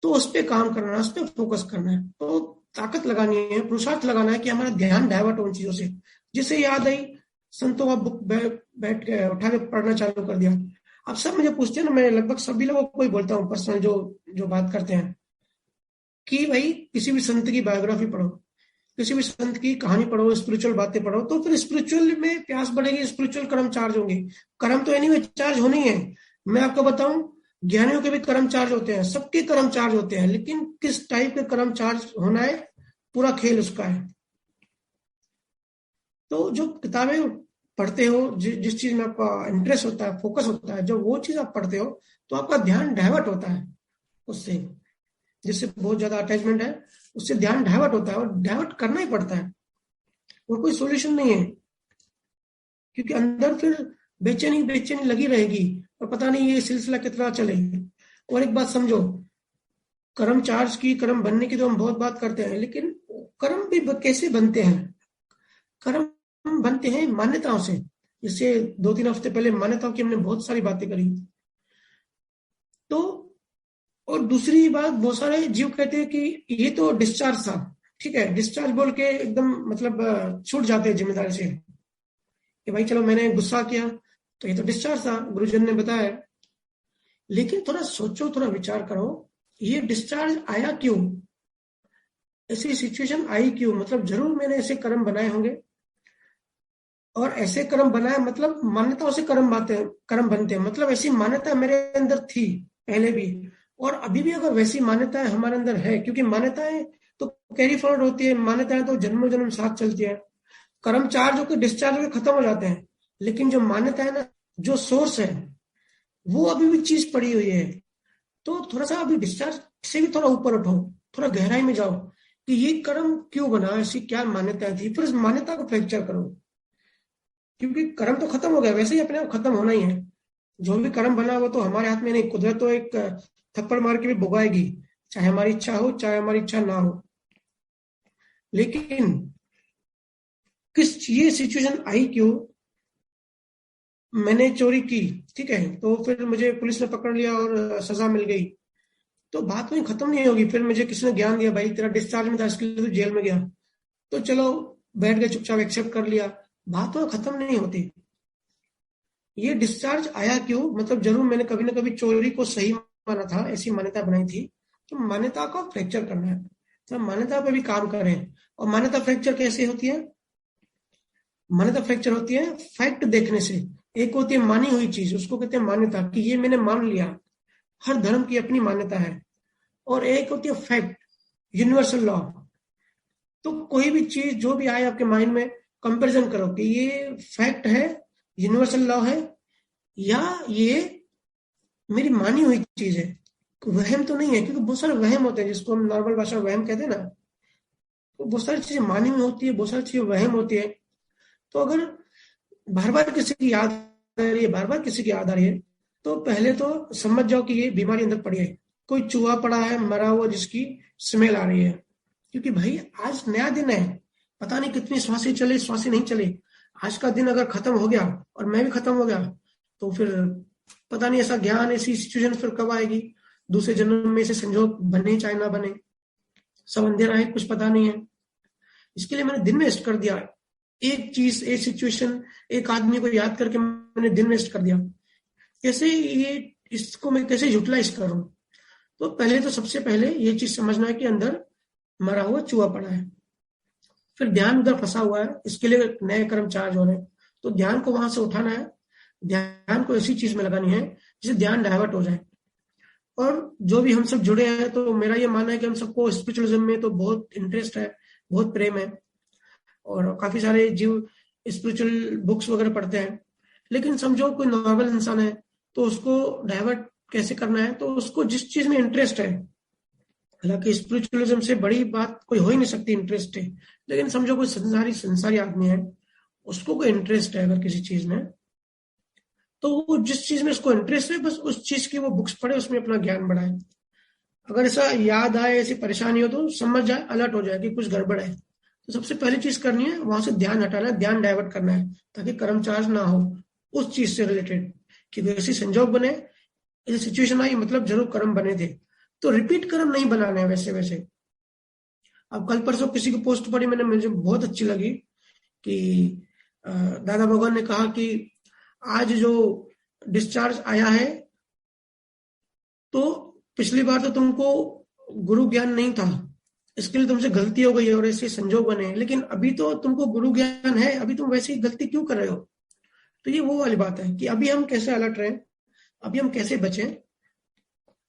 तो उस पर काम करना है, उस पर फोकस करना है, तो ताकत लगानी है, पुरुषार्थ लगाना है कि हमारा ध्यान डाइवर्ट हो उन चीजों से। जिससे याद आई, संतों का बुक बैठ के उठा के पढ़ना चालू कर दिया। अब सब मुझे पूछते हैं ना, मैं लगभग सभी लोगों को ही बोलता हूँ पर्सनल, जो बात करते हैं कि भाई किसी भी संत की बायोग्राफी पढ़ो, किसी भी संत की कहानी पढ़ो, स्पिरिचुअल बातें पढ़ो, तो फिर स्पिरिचुअल में प्यास बढ़ेगी, स्पिरिचुअल कर्म चार्ज होंगे। कर्म तो एनीवे चार्ज होनी है। मैं आपको बताऊं, ज्ञानियों के भी कर्म चार्ज होते हैं, सबके कर्म चार्ज होते हैं, लेकिन किस टाइप के कर्म चार्ज होना है, पूरा खेल उसका है। तो जो किताबें पढ़ते हो, जिस चीज में आपका इंटरेस्ट होता है, फोकस होता है, जब वो चीज आप पढ़ते हो तो आपका ध्यान डाइवर्ट होता है उससे, जिससे बहुत ज्यादा अटैचमेंट है उससे ध्यान डाइवर्ट होता है, और डाइवर्ट करना ही पड़ता है, और कोई सोल्यूशन नहीं है। क्योंकि अंदर फिर बेचैनी लगी रहेगी, और पता नहीं ये सिलसिला कितना चलेगी। और एक बात समझो, कर्म चार्ज की, कर्म बनने की तो हम बहुत बात करते हैं, लेकिन कर्म भी कैसे बनते हैं? कर्म बनते हैं मान्यताओं से। जैसे 2-3 हफ्ते पहले मान्यताओं की हमने बहुत सारी बातें करी। तो और दूसरी बात, बहुत सारे जीव कहते हैं कि ये तो डिस्चार्ज था, ठीक है, डिस्चार्ज बोल के एकदम मतलब छूट जाते हैं जिम्मेदारी से कि भाई चलो मैंने गुस्सा किया तो ये तो डिस्चार्ज था, गुरुजन ने बताया। लेकिन थोड़ा सोचो, थोड़ा विचार करो, ये डिस्चार्ज आया क्यों, ऐसी सिचुएशन आई क्यों? मतलब जरूर मैंने ऐसे कर्म बनाए होंगे, और ऐसे कर्म बनाए मतलब मान्यताओं से कर्म बनते हैं, मतलब ऐसी मान्यता मेरे अंदर थी पहले भी, और अभी भी अगर वैसी मान्यताएं हमारे अंदर है, क्योंकि मान्यताएं तो कैरी फॉरवर्ड होती है, मान्यताएं तो जन्मों जन्म साथ चलती है। कर्म चार्ज होकर डिस्चार्ज होकर खत्म हो जाते हैं, लेकिन जो मान्यता है ना, जो सोर्स है, वो अभी भी चीज पड़ी हुई है। तो थोड़ा सा अभी डिस्चार्ज से भी थोड़ा ऊपर उठो, थोड़ा गहराई में जाओ कि ये कर्म क्यों बना, ऐसी क्या मान्यताएं थी, फिर उस मान्यता को फ्रैक्चर करो, क्योंकि कर्म तो खत्म हो गया, वैसे ही अपने आप खत्म होना ही है। जो भी कर्म बना वो तो हमारे हाथ में नहीं, कुदरत तो एक थप्पड़ मार के भी भुगाएगी, चाहे हमारी इच्छा हो चाहे हमारी इच्छा ना हो। लेकिन ये सिचुएशन आई क्यों? मैंने चोरी की, ठीक है, तो फिर मुझे पुलिस ने पकड़ लिया और सजा मिल गई, तो बात वहीं खत्म नहीं होगी। फिर मुझे किसी ने ज्ञान दिया, भाई तेरा डिस्चार्ज में था इसके लिए तू जेल में गया, तो चलो बैठ गए चुपचाप, एक्सेप्ट कर लिया, बात वहां खत्म नहीं होती। ये डिस्चार्ज आया क्यों? मतलब जरूर मैंने कभी ना कभी चोरी को सही माना था, ऐसी मान्यता बनाई थी, तो मान्यता को फ्रैक्चर करना है, तो मान्यता पे भी काम करें। और मान्यता फ्रैक्चर कैसे होती है? मान्यता फ्रैक्चर होती है फैक्ट देखने से। एक होती है मानी हुई चीज, उसको कहते हैं मान्यता, कि ये मैंने मान लिया, हर धर्म की अपनी मान्यता है। और एक होती है फैक्ट, यूनिवर्सल लॉ। तो कोई भी चीज जो भी आए आपके माइंड में, कंपैरिजन करो कि ये फैक्ट है, यूनिवर्सल लॉ है, या ये मेरी मानी हुई चीज है, वहम तो नहीं है। क्योंकि बहुत सारे वहम होते हैं, जिसको हम नॉर्मल भाषा में वहम कहते हैं ना, तो बहुत सारी चीजें मानी हुई होती है, बहुत सारी चीजें वहम होती है। तो अगर बार बार किसी की याद आ रही है, बार बार किसी की याद आ रही है, तो पहले तो समझ जाओ कि ये बीमारी अंदर पड़ी है, कोई चूहा पड़ा है मरा हुआ जिसकी स्मेल आ रही है। क्योंकि भाई आज नया दिन है, पता नहीं कितनी श्वासें चले श्वासें नहीं चले, आज का दिन अगर खत्म हो गया और मैं भी खत्म हो गया, तो फिर पता नहीं ऐसा ज्ञान, ऐसी सिचुएशन फिर कब आएगी, दूसरे जन्म में से संजोग बने चाहे ना बने, सब अंधेरा है, कुछ पता नहीं है। इसके लिए मैंने दिन वेस्ट कर दिया, एक चीज, एक सिचुएशन, एक आदमी को याद करके मैंने दिन वेस्ट कर दिया। कैसे ये, इसको मैं कैसे यूटिलाइज करूं? तो पहले तो सबसे पहले ये चीज समझना है कि अंदर मरा हुआ चूहा पड़ा है, फिर ध्यान उधर फंसा हुआ है, इसके लिए नए कर्म चार्ज हो रहे हैं, तो ध्यान को वहां से उठाना है, ध्यान को ऐसी चीज में लगानी है जिससे ध्यान डाइवर्ट हो जाए। और जो भी हम सब जुड़े हैं, तो मेरा ये मानना है कि हम सबको स्पिरिचुअलिज्म में तो बहुत इंटरेस्ट है, बहुत प्रेम है, और काफी सारे जीव स्पिरिचुअल बुक्स वगैरह पढ़ते हैं। लेकिन समझो कोई नॉर्मल इंसान है, तो उसको डाइवर्ट कैसे करना है? तो उसको जिस चीज में इंटरेस्ट है, हालांकि स्पिरिचुअलिज्म से बड़ी बात कोई हो ही नहीं सकती, इंटरेस्ट है, लेकिन समझो कोई संसारी आदमी है, उसको कोई इंटरेस्ट है अगर किसी चीज में, तो वो जिस चीज में उसको इंटरेस्ट है, बस उस चीज की वो बुक्स पढ़े, उसमें अपना ज्ञान बढ़ाए। अगर ऐसा याद आए, ऐसी परेशानी हो, तो समझ जाए, अलर्ट हो जाए कि कुछ गड़बड़ है। तो सबसे पहली चीज करनी है, वहां से ध्यान हटाना है, ध्यान डाइवर्ट करना है, ताकि कर्म चार्ज ना हो उस चीज से रिलेटेड, कि ऐसी संजोग बने, ऐसी सिचुएशन आई, मतलब जरूर कर्म बने थे, तो रिपीट कर्म नहीं बनाने हैं वैसे वैसे। अब कल परसों किसी की पोस्ट पढ़ी मैंने, मुझे बहुत अच्छी लगी कि दादा भगवान ने कहा कि आज जो डिस्चार्ज आया है, तो पिछली बार तो तुमको गुरु ज्ञान नहीं था, इसके लिए तुमसे गलती हो गई और ऐसे संजोग बने, लेकिन अभी तो तुमको गुरु ज्ञान है, अभी तुम वैसी गलती क्यों कर रहे हो? तो ये वो वाली बात है कि अभी हम कैसे अलर्ट रहें, अभी हम कैसे बचें,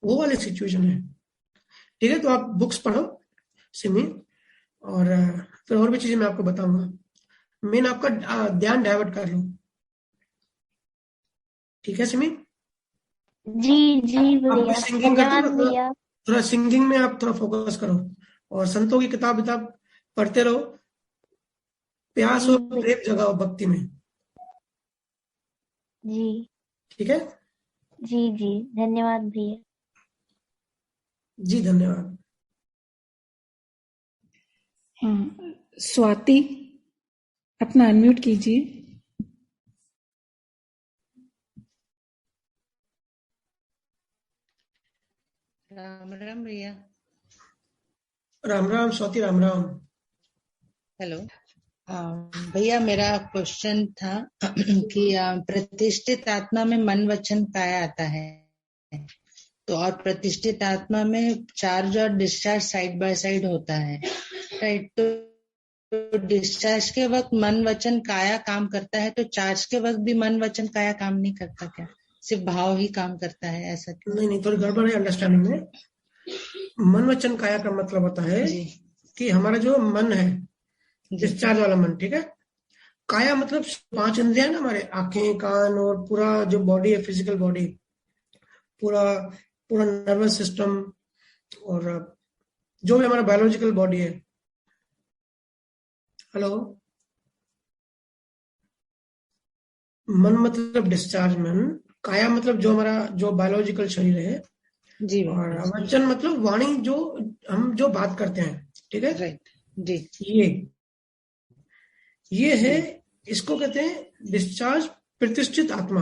वो वाली सिचुएशन है। ठीक है, तो आप बुक्स पढ़ो सिमी, और फिर और भी चीजें मैं आपको बताऊंगा। मेन आपका ध्यान डाइवर्ट कर लो, ठीक है सिमी? जी जी आप भी भैया, सिंगिंग करते हो धन्यवाद ना, थोड़ा भैया। थोड़ा सिंगिंग में आप थोड़ा फोकस करो, और संतों की किताब पढ़ते रहो, प्यास जी और प्रेम जगाओ भक्ति में, जी ठीक है? जी जी, धन्यवाद भैया। जी धन्यवाद। हाँ, स्वाति अपना अनम्यूट कीजिए। राम राम भैया। राम राम स्वाति, राम राम। हेलो भैया, मेरा क्वेश्चन था कि प्रतिष्ठित आत्मा में मन वचन काया आता है, तो और प्रतिष्ठित आत्मा में चार्ज और डिस्चार्ज साइड बाय साइड होता है, राइट? तो डिस्चार्ज के वक्त मन वचन काया काम करता है, तो चार्ज के वक्त भी मन वचन काया काम नहीं करता क्या? सिर्फ भाव ही काम करता है, ऐसा क्यों? नहीं, थोड़ी गड़बड़ है अंडरस्टैंडिंग में। मन वचन काया का मतलब होता है कि हमारा जो मन है, डिस्चार्ज वाला मन, ठीक है। काया मतलब 5 इंद्रियां ना हमारे, आंखें, कान और पूरा जो बॉडी है, फिजिकल बॉडी, पूरा नर्वस सिस्टम और जो भी हमारा बायोलॉजिकल बॉडी है। हेलो, मन मतलब डिस्चार्ज मन, काया मतलब जो हमारा जो बायोलॉजिकल शरीर है जी, और वचन मतलब वाणी, जो हम जो बात करते हैं, ठीक है, राइट जी। ये है, इसको कहते हैं डिस्चार्ज प्रतिष्ठित आत्मा।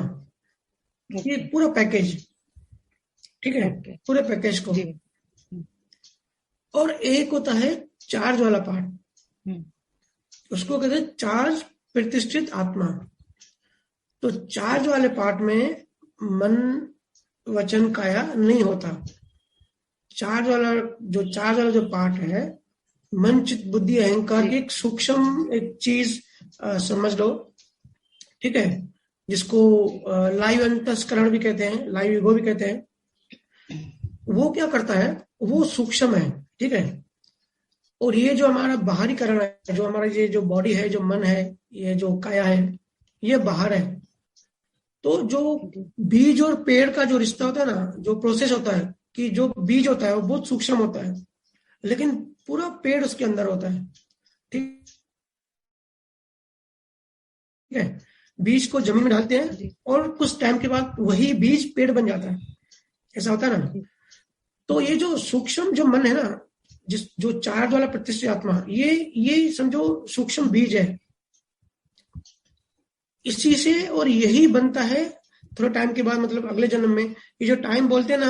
ये पूरा पैकेज, ठीक है, पूरे पैकेज को। और एक होता है चार्ज वाला पार्ट, उसको कहते हैं चार्ज प्रतिष्ठित आत्मा। तो चार्ज वाले पार्ट में मन वचन काया नहीं होता। चार्ज वाला जो पार्ट है, मन चित्त बुद्धि अहंकार की एक सूक्ष्म एक चीज समझ लो, ठीक है, जिसको लाइव अंतस्करण भी कहते हैं, लाइव ईगो भी कहते हैं। वो क्या करता है, वो सूक्ष्म है, ठीक है। और ये जो हमारा बाहरी करण है, जो हमारा ये जो बॉडी है, जो मन है, ये जो काया है, ये बाहर है। तो जो बीज और पेड़ का जो रिश्ता होता है ना, जो प्रोसेस होता है, कि जो बीज होता है वो बहुत सूक्ष्म होता है, लेकिन पूरा पेड़ उसके अंदर होता है, ठीक है। बीज को जमीन में डालते हैं और कुछ टाइम के बाद वही बीज पेड़ बन जाता है, ऐसा होता है ना। तो ये जो सूक्ष्म जो मन है ना, जो चार्ज वाला प्रतिष्ठित आत्मा, ये समझो सूक्ष्म बीज है इसी से। और यही बनता है थोड़ा टाइम के बाद, मतलब अगले जन्म में। ये जो टाइम बोलते हैं ना,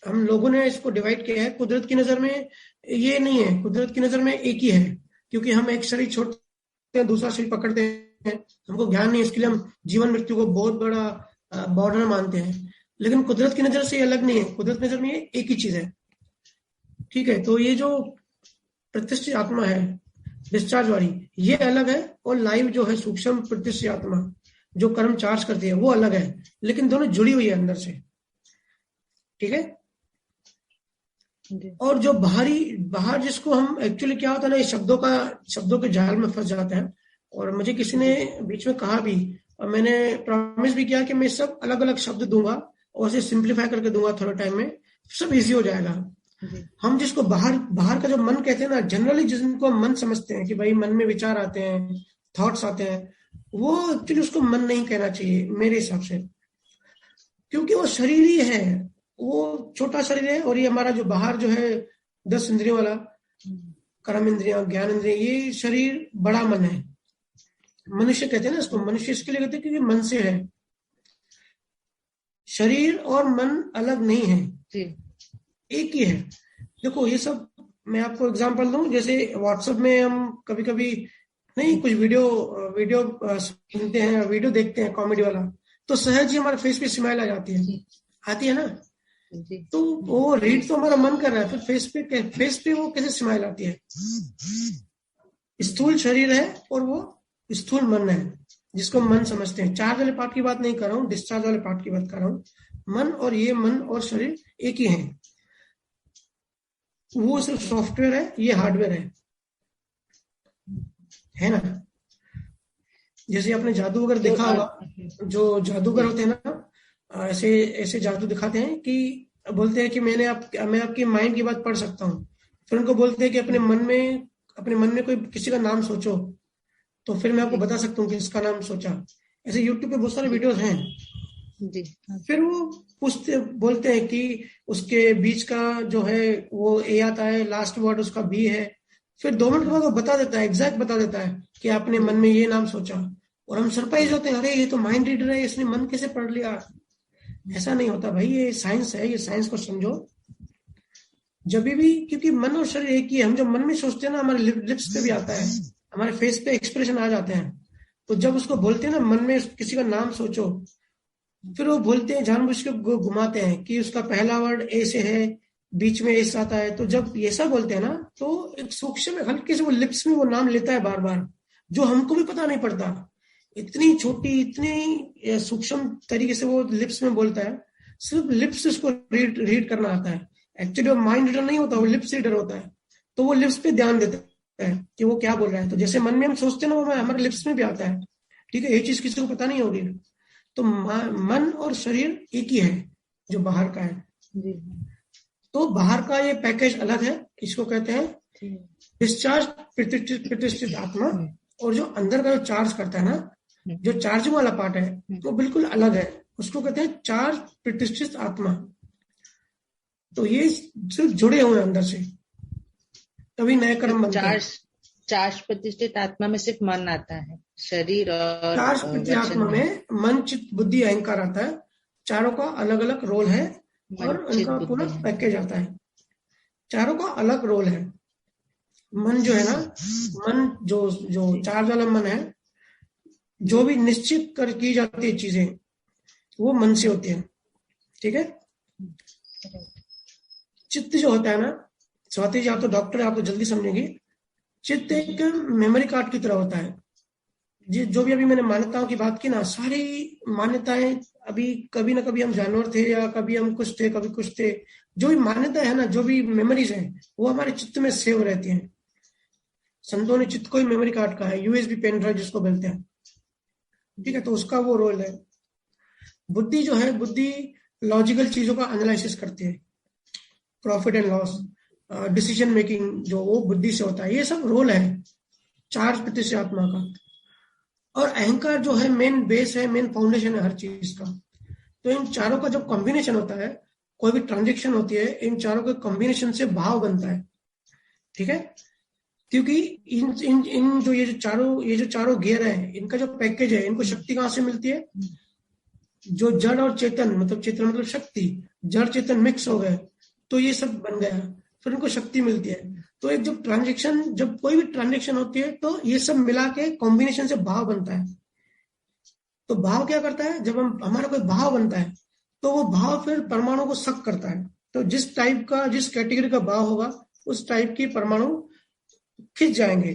हम लोगों ने इसको डिवाइड किया है। कुदरत की नजर में ये नहीं है, कुदरत की नजर में एक ही है, क्योंकि हम एक शरीर छोड़ते हैं, दूसरा शरीर पकड़ते हैं, हमको ज्ञान नहीं, इसके लिए हम जीवन मृत्यु को बहुत बड़ा बॉर्डर मानते हैं। लेकिन कुदरत की नजर से ये अलग नहीं है, कुदरत की नजर में ये एक ही चीज है, ठीक है। तो ये जो प्रतिष्ठित आत्मा है डिस्चार्ज वाली, ये अलग है, और लाइव जो है सूक्ष्म प्रतिष्ठित आत्मा जो कर्म चार्ज करती है, वो अलग है, लेकिन दोनों जुड़ी हुई है अंदर से, ठीक है। और जो बाहर जिसको हम एक्चुअली क्या होता है ना, ये शब्दों के जाल में फंस जाते हैं। और मुझे किसी ने बीच में कहा भी, और मैंने प्रॉमिस भी किया कि मैं सब अलग अलग शब्द दूंगा और उसे सिंप्लीफाई करके दूंगा, थोड़ा टाइम में सब इजी हो जाएगा। हम जिसको बाहर का जो मन कहते हैं ना, जनरली जिनको हम मन समझते हैं कि भाई मन में विचार आते हैं, थॉट्स आते हैं, वो एक्चुअली उसको मन नहीं कहना चाहिए मेरे हिसाब से, क्योंकि वो शरीर ही है, वो छोटा शरीर है। और ये हमारा जो बाहर जो है 10 इंद्रियों वाला, कर्म इंद्रियां, ज्ञान इंद्रियां, ये शरीर बड़ा मन है। मनुष्य कहते हैं ना इसको, मनुष्य इसके लिए कहते हैं क्योंकि मन से है। शरीर और मन अलग नहीं है, एक ही है। देखो ये सब मैं आपको एग्जांपल दूं, जैसे व्हाट्सएप में हम कभी कभी नहीं कुछ वीडियो सुनते हैं, वीडियो देखते हैं कॉमेडी वाला, तो सहज ही हमारे फेस पे स्माइल आ जाती है, आती है ना। तो वो रीड तो हमारा मन कर रहा है, फिर फेस पे वो कैसे स्माइल आती है। स्थूल शरीर है और वो स्थूल मन है, जिसको मन समझते हैं। चार्ज वाले पार्ट की बात नहीं कर रहा हूँ, डिस्चार्ज वाले पार्ट की बात कर रहा हूँ। मन और शरीर एक ही है, वो सिर्फ सॉफ्टवेयर है, ये हार्डवेयर है ना। जैसे आपने जादू अगर देखा होगा, जो जादूगर होते हैं ना, ऐसे जादू दिखाते हैं कि बोलते हैं कि मैं आपकी माइंड की बात पढ़ सकता हूँ। फिर उनको बोलते हैं कि अपने मन में कोई किसी का नाम सोचो, तो फिर मैं आपको बता सकता हूँ कि इसका नाम सोचा। ऐसे यूट्यूब पे बहुत सारे वीडियोस हैं जी। फिर वो बोलते हैं कि उसके बीच का जो है वो ए आता है, लास्ट वर्ड उसका बी है। फिर 2 मिनट के बाद वो बता देता है, एग्जैक्ट बता देता है कि आपने मन में ये नाम सोचा। और हम सरप्राइज होते हैं, अरे ये तो माइंड रीडर है, इसने मन कैसे पढ़ लिया। ऐसा नहीं होता भाई, ये साइंस है, ये साइंस को समझो। जब भी, क्योंकि मन और शरीर एक ही है, हम जब मन में सोचते हैं ना हमारे लिप्स पे भी आता है, हमारे फेस पे एक्सप्रेशन आ जाते हैं। तो जब उसको बोलते हैं ना मन में किसी का नाम सोचो, फिर वो बोलते हैं जानबूझ के घुमाते हैं कि उसका पहला वर्ड ए से है, बीच में एस आता है। तो जब ऐसा बोलते हैं ना तो एक सूक्ष्म हल्के से वो लिप्स में वो नाम लेता है बार बार, जो हमको भी पता नहीं पड़ता। इतनी छोटी इतनी सूक्ष्म तरीके से वो लिप्स में बोलता है, सिर्फ लिप्स उसको रीड करना आता है। एक्चुअली वो माइंड रीडर नहीं होता, वो लिप्स रीडर होता है। तो वो लिप्स पे ध्यान देता है कि वो क्या बोल रहा है। तो जैसे मन में हम सोचते हैं ना, वो हमारे लिप्स में भी आता है। ठीक है, ये चीज किसी को पता नहीं होगी। तो मन और शरीर एक ही है जो बाहर का है। तो बाहर का ये पैकेज अलग है, इसको कहते हैं डिस्चार्ज प्रतिष्ठित आत्मा। और जो अंदर का जो चार्ज करता है ना, जो चार्जिंग वाला पार्ट है, वो बिल्कुल अलग है, उसको कहते हैं चार्ज प्रतिष्ठित आत्मा। तो ये सिर्फ जुड़े हुए हैं अंदर से, तभी नए कर्म बनते हैं। चार्ज प्रतिष्ठित आत्मा में सिर्फ मन आता है, शरीर और चार्ज प्रतिष्ठित आत्मा में मन, चित्त, बुद्धि, अहंकार आता है। चारों का अलग अलग रोल है और उनका पूरा पैकेज आता है। चारों का अलग रोल है। मन जो है ना, मन जो चार्ज वाला मन है, जो भी निश्चित कर की जाती है चीजें, वो मन से होती है। ठीक है। चित्त जो होता है ना, स्वाति जी आप तो डॉक्टर है, आप तो जल्दी समझेंगे। चित्त एक मेमोरी कार्ड की तरह होता है। जो भी अभी मैंने मान्यताओं की बात की ना, सारी मान्यताएं, अभी कभी ना कभी हम जानवर थे, या कभी हम कुछ थे, कभी कुछ थे। जो भी मान्यता है ना, जो भी मेमोरीज है, वो हमारे चित्त में सेव रहती हैं। संतों ने चित्त को ही मेमोरी कार्ड कहा है, यूएसबी पेन ड्राइव जिसको बोलते हैं। ठीक है, तो उसका वो रोल है। बुद्धि जो है, बुद्धि लॉजिकल चीजों का एनालिसिस करती है, profit and loss, decision making जो वो बुद्धि से होता है। ये सब रोल है चार्ज प्रतिष्ठित आत्मा का। और अहंकार जो है मेन बेस है, मेन फाउंडेशन है हर चीज का। तो इन चारों का जब कॉम्बिनेशन होता है, कोई भी ट्रांजेक्शन होती है, इन चारों के कॉम्बिनेशन से भाव बनता है। ठीक है, क्योंकि इन जो ये जो चारों गियर है, इनका जो पैकेज है, इनको शक्ति कहाँ से मिलती है? जो जड़ और चेतन, मतलब चेतन मतलब शक्ति, जड़ चेतन मिक्स हो गए तो ये सब बन गया, फिर इनको शक्ति मिलती है। तो एक जब कोई भी ट्रांजेक्शन होती है, तो ये सब मिला के कॉम्बिनेशन से भाव बनता है। तो भाव क्या करता है? जब हमारा कोई भाव बनता है, तो वो भाव फिर परमाणु को सक करता है। तो जिस कैटेगरी का भाव होगा, उस टाइप की परमाणु खिंच जाएंगे।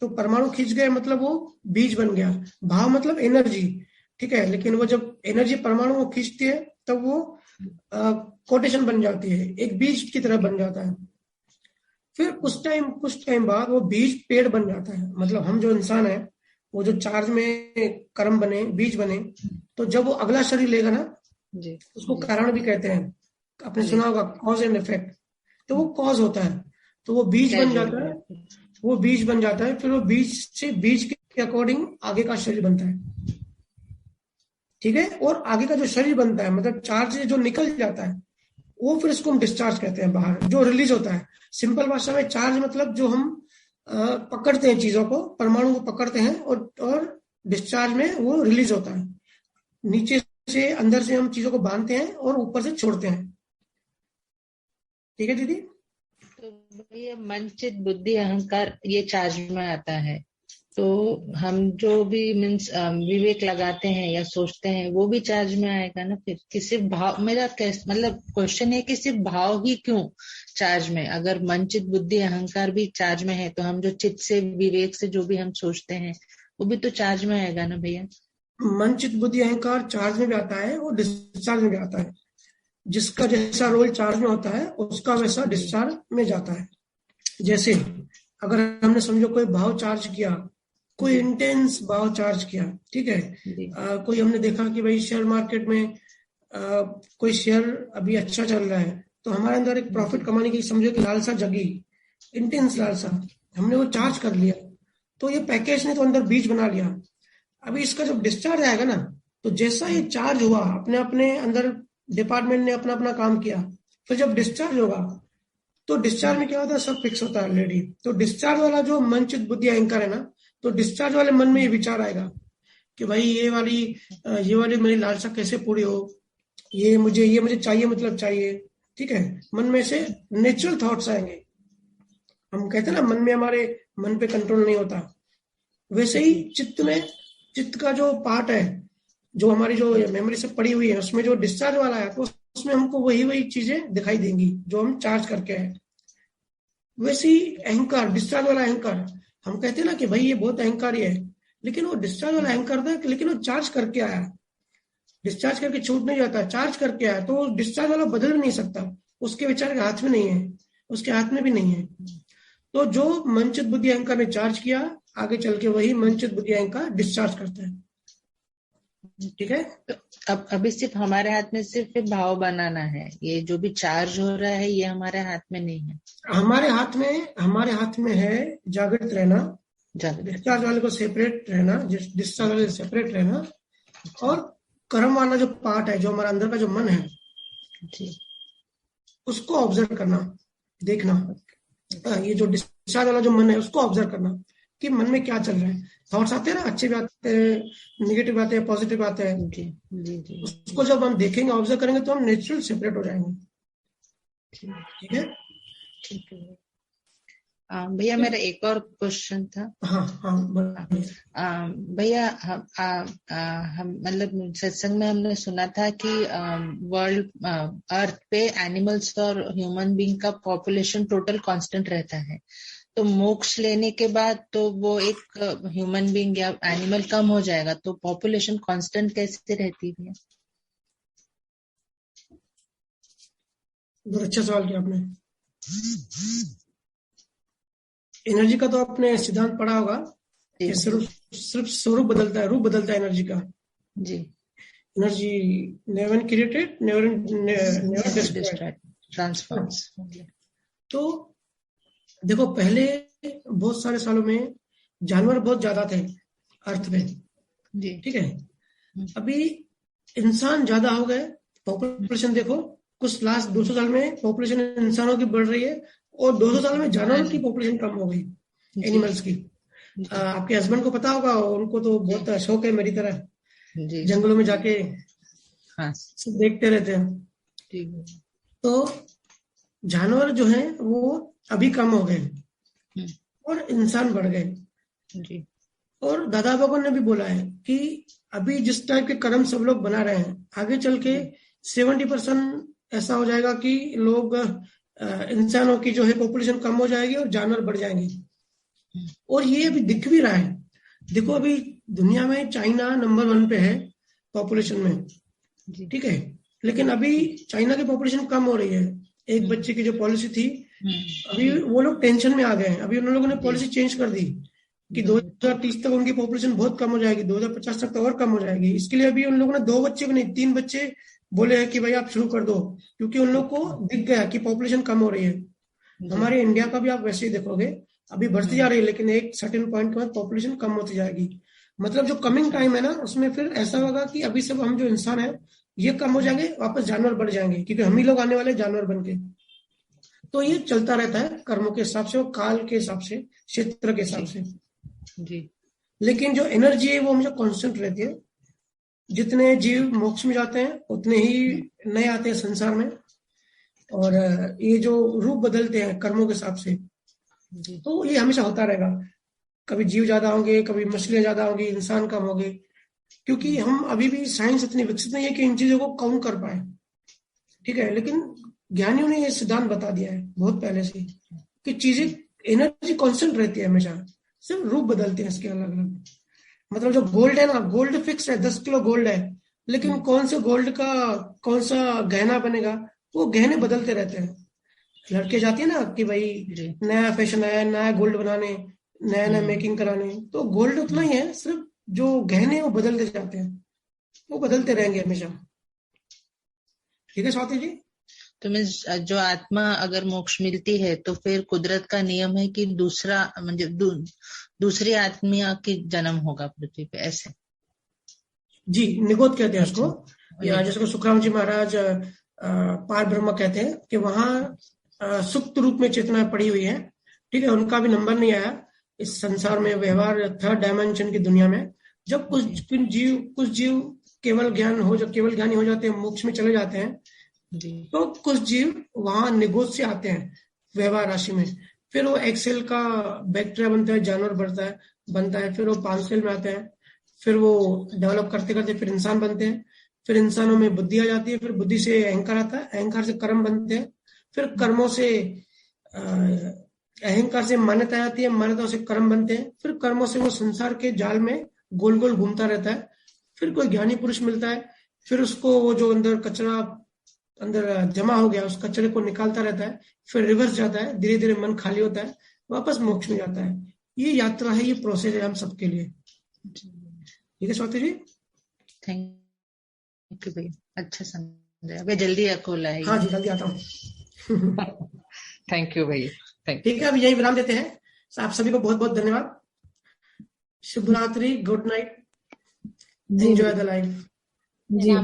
तो परमाणु खिंच गए मतलब वो बीज बन गया। भाव मतलब एनर्जी, ठीक है। लेकिन वो जब एनर्जी परमाणु को खींचती है, तब वो कोटेशन बन जाती है, एक बीज की तरह बन जाता है। फिर कुछ टाइम बाद वो बीज पेड़ बन जाता है। मतलब हम जो इंसान है, वो जो चार्ज में कर्म बने, बीज बने, तो जब वो अगला शरीर लेगा ना, उसको कारण भी कहते हैं, आपने सुना होगा कॉज एंड इफेक्ट। तो वो कॉज होता है, तो वो बीज बन जाता है। फिर वो बीज के अकॉर्डिंग आगे का शरीर बनता है। ठीक है। और आगे का जो शरीर बनता है, मतलब चार्ज जो निकल जाता है, वो फिर इसको हम डिस्चार्ज कहते हैं, बाहर जो रिलीज होता है। सिंपल भाषा में चार्ज मतलब जो हम पकड़ते हैं चीजों को, परमाणु को पकड़ते हैं, और डिस्चार्ज में वो रिलीज होता है। नीचे से अंदर से हम चीजों को बांधते हैं और ऊपर से छोड़ते हैं। ठीक है दीदी। तो ये मन, चित्त, बुद्धि, अहंकार ये चार्ज में आता है। तो हम जो भी मीन्स विवेक लगाते हैं या सोचते हैं, वो भी चार्ज में आएगा ना फिर। कि सिर्फ भाव, मेरा मतलब क्वेश्चन है कि सिर्फ भाव ही क्यों चार्ज में? अगर मन, चित्त, बुद्धि, अहंकार भी चार्ज में है, तो हम जो चित्त से, विवेक से जो भी हम सोचते हैं, वो भी तो चार्ज में आएगा ना भैया। मन, चित्त, बुद्धि, अहंकार चार्ज में भी आता है और डिस्चार्ज में भी आता है। जिसका जैसा रोल चार्ज में होता है, उसका वैसा डिस्चार्ज में जाता है। जैसे अगर हमने समझो कोई भाव चार्ज किया, कोई इंटेंस भाव चार्ज किया, ठीक है। कोई हमने देखा कि भाई शेयर मार्केट में कोई शेयर अभी अच्छा चल रहा है, तो हमारे अंदर एक प्रॉफिट कमाने की समझो कि लालसा जगी, इंटेंस लालसा, हमने वो चार्ज कर लिया। तो ये पैकेज ने तो अंदर बीज बना लिया। अभी इसका जब डिस्चार्ज आएगा ना, तो जैसा ये चार्ज हुआ, अपने अपने अंदर डिपार्टमेंट ने अपना अपना काम किया, फिर जब डिस्चार्ज होगा, तो डिस्चार्ज में क्या होता है? सब फिक्स होता है ऑलरेडी। तो डिस्चार्ज वाला जो मन, चित्त, बुद्धि, अहंकार है ना, तो डिस्चार्ज वाले मन में ये विचार आएगा कि भाई ये वाली मेरी लालसा कैसे पूरी हो, ये मुझे चाहिए, मतलब चाहिए। ठीक है, मन में से नेचुरल थॉट्स आएंगे। हम कहते हैं ना मन में हमारे मन पे कंट्रोल नहीं होता, वैसे ही चित्त में, चित्त का जो पार्ट है, जो हमारी जो मेमोरी से पड़ी हुई है, उसमें जो डिस्चार्ज वाला है, तो उसमें हमको वही चीजें दिखाई देंगी जो हम चार्ज करके आए। वैसे ही अहंकार, डिस्चार्ज वाला अहंकार, हम कहते हैं ना कि भाई ये बहुत अहंकारी है, लेकिन वो डिस्चार्ज वाला अहंकार था, लेकिन वो चार्ज करके आया, डिस्चार्ज करके छूट नहीं जाता, चार्ज करके आया, तो डिस्चार्ज वाला बदल भी नहीं सकता, उसके विचार के हाथ में नहीं है, उसके हाथ में भी नहीं है। तो जो मनचित बुद्धि अहंकार ने चार्ज किया, आगे चल के वही मनचित बुद्धि अहंकार डिस्चार्ज करता है। ठीक है, तो अब अभी सिर्फ हमारे हाथ में सिर्फ भाव बनाना है, ये जो भी चार्ज हो रहा है ये हमारे हाथ में नहीं है। हमारे हाथ में है जागृत रहना, डिस्चार्ज वाले को सेपरेट रहना, डिस्चार्ज वाले से सेपरेट रहना, और कर्म वाला जो पार्ट है, जो हमारा अंदर का जो मन है जी, उसको ऑब्जर्व करना, देखना। ये जो डिस्चार्ज वाला जो मन है उसको ऑब्जर्व करना कि मन में क्या चल रहा है। थॉट्स आते हैं ना, अच्छी भी आते हैं, नेगेटिव आते हैं, पॉजिटिव आते हैं। जी जी जी, उसको जब हम देखेंगे, ऑब्जर्व करेंगे, तो हम नेचुरल सेपरेट हो जाएंगे। ठीक है, ठीक है। भैया मेरा एक और क्वेश्चन था। हाँ भैया हम मतलब सत्संग में हमने सुना था कि वर्ल्ड अर्थ पे एनिमल्स और ह्यूमन बीइंग का पॉपुलेशन टोटल कांस्टेंट रहता है, तो मोक्ष लेने के बाद तो वो एक ह्यूमन बीइंग या एनिमल कम हो जाएगा, तो पॉपुलेशन कांस्टेंट कैसे रहती है? बहुत अच्छा सवाल किया आपने। एनर्जी का तो आपने सिद्धांत पढ़ा होगा कि सिर्फ स्वरूप बदलता है, रूप बदलता है एनर्जी का। जी, energy never created, never destroyed, transforms. तो देखो, पहले बहुत सारे सालों में जानवर बहुत ज्यादा थे अर्थ पे, जी, ठीक है। अभी इंसान ज्यादा हो गए, पॉपुलेशन देखो, कुछ लास्ट 200 साल में पॉपुलेशन इंसानों की बढ़ रही है, और 200 साल में जानवरों की पॉपुलेशन कम हो गई, एनिमल्स की। आपके हस्बैंड को पता होगा, उनको तो बहुत शौक है मेरी तरह, जंगलों में जाके सब देखते रहते हैं। तो जानवर जो है वो अभी कम हो गए और इंसान बढ़ गए। और दादा बाबा ने भी बोला है कि अभी जिस टाइप के कर्म सब लोग बना रहे हैं, आगे चल के 70% ऐसा हो जाएगा कि लोग, इंसानों की जो है पॉपुलेशन कम हो जाएगी और जानवर बढ़ जाएंगे। और ये अभी दिख भी रहा है। देखो, अभी दुनिया में चाइना नंबर 1 पे है पॉपुलेशन में, ठीक है, लेकिन अभी चाइना की पॉपुलेशन कम हो रही है। एक बच्चे की जो पॉलिसी थी, अभी वो लोग टेंशन में आ गए हैं। अभी उन लोगों ने पॉलिसी चेंज कर दी कि 2030 तक उनकी पॉपुलेशन बहुत कम हो जाएगी, 2050 तक तो और कम हो जाएगी। इसके लिए अभी उन लोगों ने 2 बच्चे भी नहीं, 3 बच्चे बोले हैं कि भाई आप शुरू कर दो, क्योंकि उन लोग को दिख गया कि पॉपुलेशन कम हो रही है। हमारे इंडिया का भी आप वैसे ही देखोगे, अभी बढ़ती जा रही है, लेकिन एक सर्टेन पॉइंट के बाद पॉपुलेशन कम होती जाएगी। मतलब जो कमिंग टाइम है ना, उसमें फिर ऐसा होगा कि अभी सब हम जो इंसान है ये कम हो जाएंगे, वापस जानवर बढ़ जाएंगे, क्योंकि हम ही लोग आने वाले जानवर बन के। तो ये चलता रहता है कर्मों के हिसाब से और काल के हिसाब से, क्षेत्र के हिसाब से जी। लेकिन जो एनर्जी है वो हमेशा कांस्टेंट रहती है। जितने जीव मोक्ष में जाते हैं उतने ही नए आते हैं संसार में, और ये जो रूप बदलते हैं कर्मों के हिसाब से, तो ये हमेशा होता रहेगा। कभी जीव ज्यादा होंगे, कभी मछलियां ज्यादा होंगी, इंसान कम होंगे, क्योंकि हम अभी भी साइंस इतनी विकसित नहीं है कि इन चीजों को काउंट कर पाए, ठीक है। लेकिन ज्ञानियों ने ये सिद्धांत बता दिया है बहुत पहले से कि चीजें, एनर्जी कांस्टेंट रहती है हमेशा, सिर्फ रूप बदलते हैं इसके अलग अलग। मतलब जो गोल्ड है ना, गोल्ड फिक्स है, 10 किलो गोल्ड है, लेकिन कौन से गोल्ड का कौन सा गहना बनेगा, वो गहने बदलते रहते हैं। लड़के जाती है ना कि भाई नया फैशन आया, नया गोल्ड बनाने, नया नया मेकिंग कराने, तो गोल्ड उतना ही है, सिर्फ जो गहने वो बदलते जाते हैं, वो बदलते रहेंगे हमेशा। ठीक है स्वाति जी। तो मीन्स जो आत्मा अगर मोक्ष मिलती है तो फिर कुदरत का नियम है कि दूसरा मतलब दूसरी आत्मा की जन्म होगा पृथ्वी पे, ऐसे जी। निगोद कहते हैं उसको, या जिसको सुखराम जी महाराज पार ब्रह्म कहते हैं, कि वहां सुप्त रूप में चेतना पड़ी हुई है, ठीक है। उनका भी नंबर नहीं आया इस संसार में, व्यवहार 3rd डायमेंशन की दुनिया में। जब कुछ जीव केवल ज्ञानी हो जाते हैं, मोक्ष में चले जाते हैं, जी तो कुछ जीव वहां निगोज से आते हैं व्यवहार राशि में, फिर वो एक्सेल का बैक्टीरिया बनता है, जानवर बनता है, फिर वो 5 सेल में आते हैं, फिर वो डेवलप करते करते फिर इंसान बनते हैं, फिर इंसानों में बुद्धि आ जाती है, फिर बुद्धि से अहंकार आता है, अहंकार से कर्म बनते हैं, फिर कर्मों से अहंकार से मान्यता आती है, मान्यता से कर्म बनते हैं, फिर कर्मों से वो संसार के जाल में गोल गोल घूमता रहता है, फिर कोई ज्ञानी पुरुष मिलता है, फिर उसको वो जो अंदर कचरा अंदर जमा हो गया उस कचरे को निकालता रहता है, फिर रिवर्स जाता है, धीरे धीरे मन खाली होता है, वापस मोक्ष में जाता है। ये यात्रा है, ये प्रोसेस है हम सबके लिए। ठीक है स्वाति जी? थैंक यू भैया, अच्छा समझा। मैं जल्दी खोला है। हाँ जी, जल्दी आता हूँ। थैंक यू भैया, थैंक ठीक है, अब यही विराम देते हैं। आप सभी को बहुत बहुत धन्यवाद। शुभ रात्रि, good night, enjoy the life. Ji